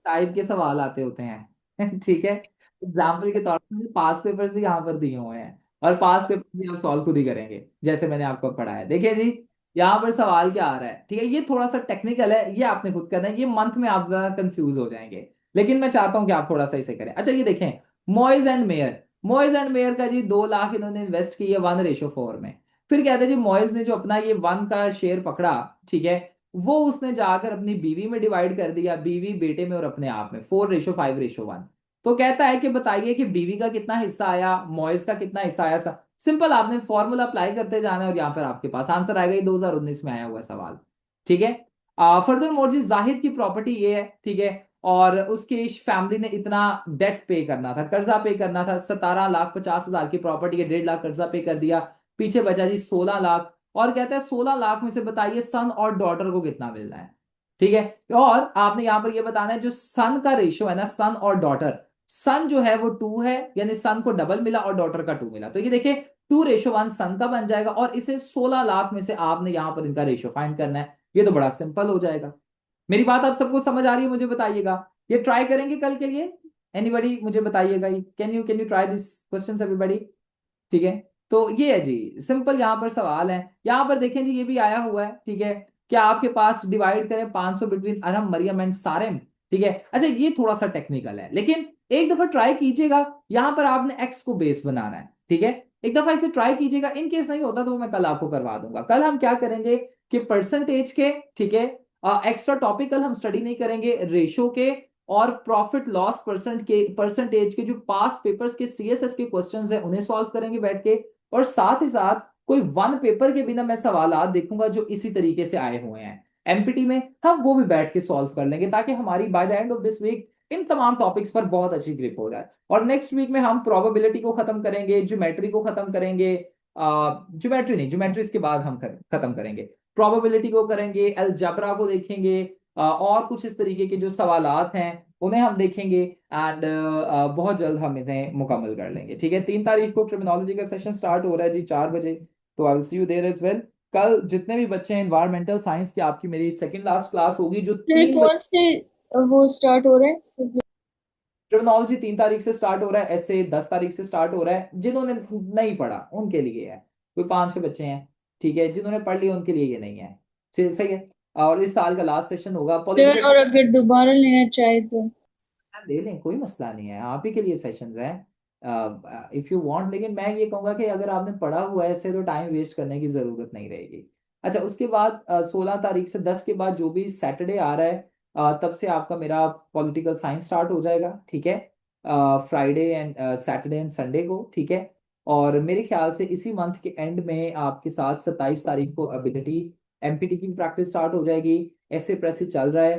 टाइप के सवाल आते होते हैं ठीक है। एग्जाम्पल के तौर पर पास पेपर्स भी यहाँ पर दिए हुए हैं, और पास पेपर भी आप सॉल्व खुद ही करेंगे जैसे मैंने आपको पढ़ाया। देखिए जी, यहाँ पर सवाल क्या आ रहा है, ठीक है। ये थोड़ा सा टेक्निकल है, ये आपने खुद करना है, ये मंथ में आप कंफ्यूज हो जाएंगे, लेकिन मैं चाहता हूँ कि आप थोड़ा सा इसे करें। अच्छा ये देखें, Moiz and mayor, Moiz and mayor का जी 2 लाख इन्होंने इन्वेस्ट किया 1:4 में। फिर कहते हैं जी मॉइज ने जो अपना ये 1 का शेयर पकड़ा, ठीक है, वो उसने जाकर अपनी बीवी में डिवाइड कर दिया, बीवी बेटे में और अपने आप में, 4:5:1। तो कहता है कि बताइए कि बीवी का कितना हिस्सा आया, मॉइस का कितना हिस्सा आया। सिंपल, आपने फॉर्मूला अप्लाई करते जाना है और यहाँ पर आपके पास आंसर आएगा। ये 2019 में आया हुआ सवाल, ठीक है। फर्दर मोर जी, जाहिद की प्रॉपर्टी ये है, ठीक है, और उसकी फैमिली ने इतना डेट पे करना था, कर्जा पे करना था, 17,50,000 की प्रॉपर्टी है, 1.5 लाख कर्जा पे कर दिया, पीछे बचा जी 16 लाख। और कहता है 16 लाख में से बताइए सन और डॉटर को कितना मिलना है, ठीक है। और आपने यहां पर ये बताना है जो सन का रेशियो है ना, सन और डॉटर, सन जो है वो 2 है, यानी सन को डबल मिला और डॉटर का 2 मिला, तो ये देखिए 2:1 सन का बन जाएगा, और इसे 16 लाख में से आपने यहां पर इनका रेशियो फाइंड करना है। ये तो बड़ा सिंपल हो जाएगा। मेरी बात आप सबको समझ आ रही है? मुझे बताइएगा, ये ट्राई करेंगे कल के लिए? एनीबडी मुझे बताइएगा, can you try this questions everybody, ठीक है। तो ये है जी सिंपल, यहाँ पर सवाल है। यहाँ पर देखें जी, ये भी आया हुआ है, ठीक है। क्या आपके पास डिवाइड करें 500 बिटवीन अरम, मरियम एंड सारेम, ठीक है। अच्छा ये थोड़ा सा टेक्निकल है, लेकिन एक दफा ट्राई कीजिएगा। यहाँ पर आपने एक्स को बेस बनाना है, ठीक है। एक दफा इसे ट्राई कीजिएगा, इन केस नहीं होता तो वो मैं कल आपको करवा दूंगा। कल हम क्या करेंगे कि परसेंटेज के, ठीक है, एक्स्ट्रा टॉपिक कल हम स्टडी नहीं करेंगे, रेशो के और प्रॉफिट लॉस परसेंटेज के जो पास पेपर्स के सीएसएस के क्वेश्चंस हैं उन्हें सॉल्व करेंगे बैठ के। और साथ ही साथ कोई वन पेपर के बिना मैं सवालात देखूंगा जो इसी तरीके से आए हुए हैं एमपीटी में, हम वो भी बैठ के सॉल्व कर लेंगे, ताकि हमारी by the end of this week इन तमाम टॉपिक्स पर बहुत अच्छी ग्रिप हो जाए। और नेक्स्ट वीक में हम प्रोबेबिलिटी को खत्म करेंगे, ज्योमेट्री को खत्म करेंगे, ज्योमेट्री नहीं, ज्योमेट्री इसके बाद हम खत्म करेंगे, प्रोबेबिलिटी को करेंगे, अलजबरा को देखेंगे, और कुछ इस तरीके के जो सवालात हैं उन्हें हम देखेंगे, एंड बहुत जल्द हम इन्हें मुकम्मल कर लेंगे, ठीक है। 3 तारीख को क्रिमिनोलॉजी का सेशन स्टार्ट हो रहा है जी 4 बजे, तो I will see you there as well. कल जितने भी बच्चे हैं एनवायरमेंटल साइंस की, आपकी मेरी सेकंड लास्ट क्लास होगी जो फिर 3 कौन से वो स्टार्ट हो रहे हैं? क्रिमिनोलॉजी 3 तारीख से स्टार्ट हो रहा है, ऐसे 10 तारीख से स्टार्ट हो रहा है। जिन्होंने नहीं पढ़ा उनके लिए है, कोई 5-6 बच्चे हैं, ठीक है। जिन्होंने पढ़ लिया उनके लिए ये नहीं है, सही है। और इस साल का लास्ट सेशन होगा सर पॉलिटिकल। और अगर दोबारा लेना चाहे तो? ले लें, कोई मसला नहीं है, आप ही के लिए सेशंस हैं इफ यू वांट। लेकिन मैं ये कहूंगा कि अगर आपने पढ़ा हुआ है ऐसे तो टाइम वेस्ट करने की जरूरत नहीं रहेगी। अच्छा उसके बाद 16 तारीख से 10 के बाद जो भी सैटरडे आ रहा है, तब से आपका मेरा पॉलिटिकल साइंस स्टार्ट हो जाएगा, ठीक है। Friday and Saturday and Sunday को, ठीक है। और मेरे ख्याल से इसी मंथ के एंड में आपके साथ 27 तारीख को एबिलिटी एमपीटी की प्रैक्टिस स्टार्ट हो जाएगी। ऐसे प्रेस चल रहा है।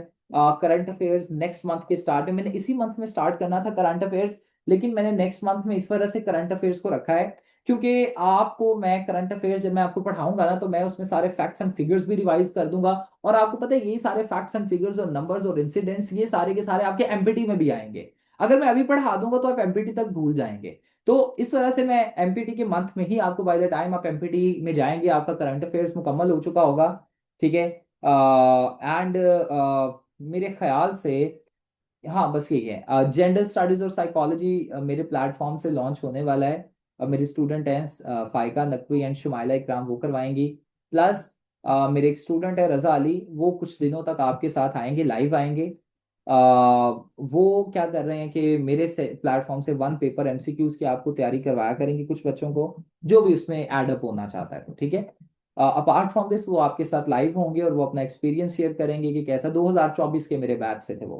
करंट अफेयर्स नेक्स्ट मंथ के स्टार्ट में, मैंने इसी मंथ में स्टार्ट करना था करंट अफेयर्स, लेकिन मैंने नेक्स्ट मंथ में इस वजह से करंट अफेयर्स को रखा है क्योंकि आपको मैं करंट अफेयर्स जब मैं आपको पढ़ाऊंगा ना, तो मैं उसमें सारे फैक्ट्स एंड फिगर्स भी रिवाइज कर दूंगा। और आपको पता है, ये सारे फैक्ट्स एंड फिगर्स और नंबर्स और इंसिडेंट्स, ये सारे के सारे आपके एमपीटी में भी आएंगे। अगर मैं अभी पढ़ा दूंगा तो आप एमपीटी तक भूल जाएंगे। तो इस वजह से मैं एमपीटी के मंथ में ही आपको, बाय द टाइम आप एमपीटी में जाएंगे, आपका करंट अफेयर्स मुकम्मल हो चुका होगा। ठीक है। एंड मेरे ख्याल से, हाँ बस यही है, जेंडर स्टडीज और साइकोलॉजी मेरे प्लेटफॉर्म से लॉन्च होने वाला है। मेरे स्टूडेंट हैं फाइका नकवी एंड शुमाइला इकराम, वो करवाएंगी। प्लस मेरे एक स्टूडेंट है रजा अली, वो कुछ दिनों तक आपके साथ आएंगे, लाइव आएंगे। वो क्या कर रहे हैं कि मेरे से प्लेटफॉर्म से वन पेपर एमसीक्यूज की आपको तैयारी करवाया करेंगे कुछ बच्चों को, जो भी उसमें एड अप होना चाहता है। तो ठीक है, अपार्ट फ्रॉम दिस वो आपके साथ लाइव होंगे और वो अपना एक्सपीरियंस शेयर करेंगे कि कैसा 2024 के मेरे बैच से थे वो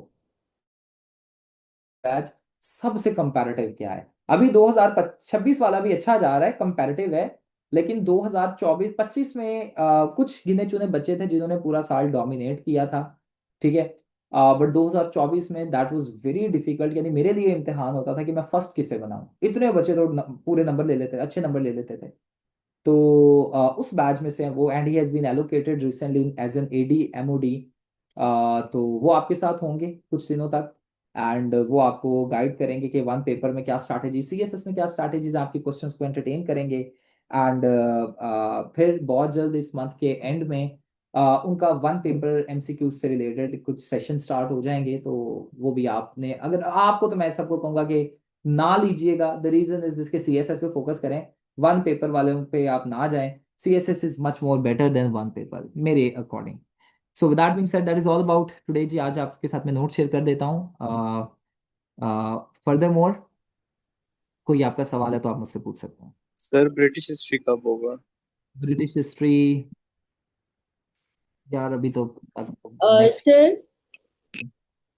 बैच, सबसे कंपैरेटिव क्या है। अभी 2026 वाला भी अच्छा जा रहा है, कंपैरेटिव है। लेकिन 2024-25 में कुछ गिने चुने बच्चे थे जिन्होंने पूरा साल डोमिनेट किया था। ठीक है। बट 2024 में दैट वाज वेरी डिफिकल्ट, यानी मेरे लिए इम्तिहान होता था कि मैं फर्स्ट किसे बनाऊं। इतने बच्चे तो पूरे नंबर ले लेते, अच्छे नंबर ले लेते थे। तो उस बैच में से हैं वो, and he has been allocated recently as an AD MOD. तो वो आपके साथ होंगे कुछ दिनों तक, एंड वो आपको गाइड करेंगे कि वन पेपर में क्या स्ट्रैटेजी, सीएसएस में क्या स्ट्रैटेजीज, आपके क्वेश्चंस को एंटरटेन करेंगे। एंड फिर बहुत जल्द इस मंथ के एंड में उनका वन पेपर एमसीक्यू से रिलेटेड कुछ सेशन स्टार्ट हो जाएंगे। तो वो भी आपने, अगर आपको, तो मैं सबको कहूंगा कि ना लीजिएगा। द रीजन इज दिस के सीएसएस पे फोकस करें, वन पेपर वाले पे आप ना जाएं। CSS is much more better than one paper मेरे according. So with that being said, that is all about today जी। आज आपके साथ मैं नोट शेयर कर देता हूँ। फर्दर मोर कोई आपका सवाल है तो आप मुझसे पूछ सकते हैं। सर ब्रिटिश हिस्ट्री कब होगा? ब्रिटिश हिस्ट्री, यार अभी तो नेक्स्ट, सर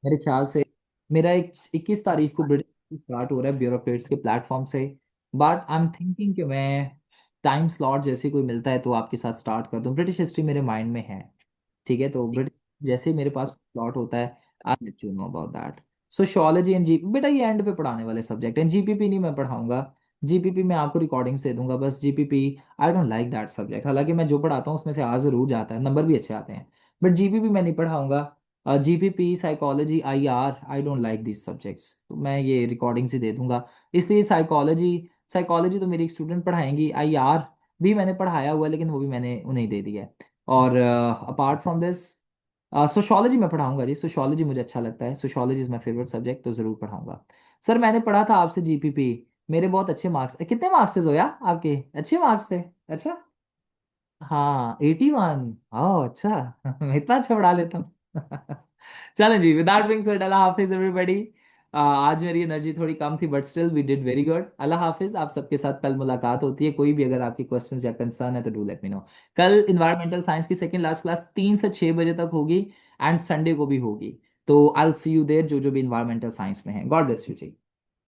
मेरे ख्याल से मेरा 21 तारीख को ब्रिटिश स्टार्ट हो रहा है ब्यूरोक्रेट्स के प्लेटफॉर्म से। बट आई एम थिंकिंग कि मैं टाइम स्लॉट जैसे कोई मिलता है तो आपके साथ स्टार्ट कर दूं। ब्रिटिश हिस्ट्री मेरे माइंड में है। ठीक है, तो ब्रिटिश जैसे ही मेरे पास स्लॉट होता है, I let you know about that. Sociology and जी, बेटा ये एंड पे पढ़ाने वाले सब्जेक्ट हैं, जीपीपी नहीं मैं पढ़ाऊंगा। जीपीपी मैं आपको रिकॉर्डिंग्स दे दूंगा बस। GPP I don't like that subject. हालांकि मैं जो पढ़ाता हूँ उसमें से आ जरूर जाता है, नंबर भी अच्छे आते हैं। बट जीपीपी मैं नहीं पढ़ाऊंगा। GPP, psychology, IR, I don't like this subjects, तो मैं ये रिकॉर्डिंग्स ही दे दूंगा। इसलिए साइकोलॉजी, साइकोलॉजी तो मेरी एक स्टूडेंट पढ़ाएंगी। आईआर भी मैंने पढ़ाया हुआ है, लेकिन वो भी मैंने उन्हें दे दिया है। और अपार्ट फ्रॉम दिस, सोशोलॉजी मैं पढ़ाऊंगा जी। सोशोलॉजी मुझे अच्छा लगता है, sociology is my favourite subject, तो जरूर पढ़ाऊंगा। सर मैंने पढ़ा था आपसे जीपीपी, मेरे बहुत अच्छे मार्क्स, कितने मार्क्स थे जोया आपके? अच्छे मार्क्स थे? अच्छा, हाँ 81। ओह अच्छा मैं इतना अच्छा पढ़ा लेता हूँ चलो जी, विदाउट बीइंग सेड, अल्लाह हाफिज एवरीबॉडी। आज मेरी एनर्जी थोड़ी कम थी, but still we did very good. अल्लाह हाफिज। आप सबके साथ कल मुलाकात होती है। कोई भी अगर आपके क्वेश्चंस या कंसर्न है तो डू लेट मी नो। कल इन्वायरमेंटल साइंस की सेकंड लास्ट क्लास 3 से 6 बजे तक होगी, एंड संडे को भी होगी। तो I will see you there, जो जो भी इन्वायरमेंटल साइंस में है। God bless you ji.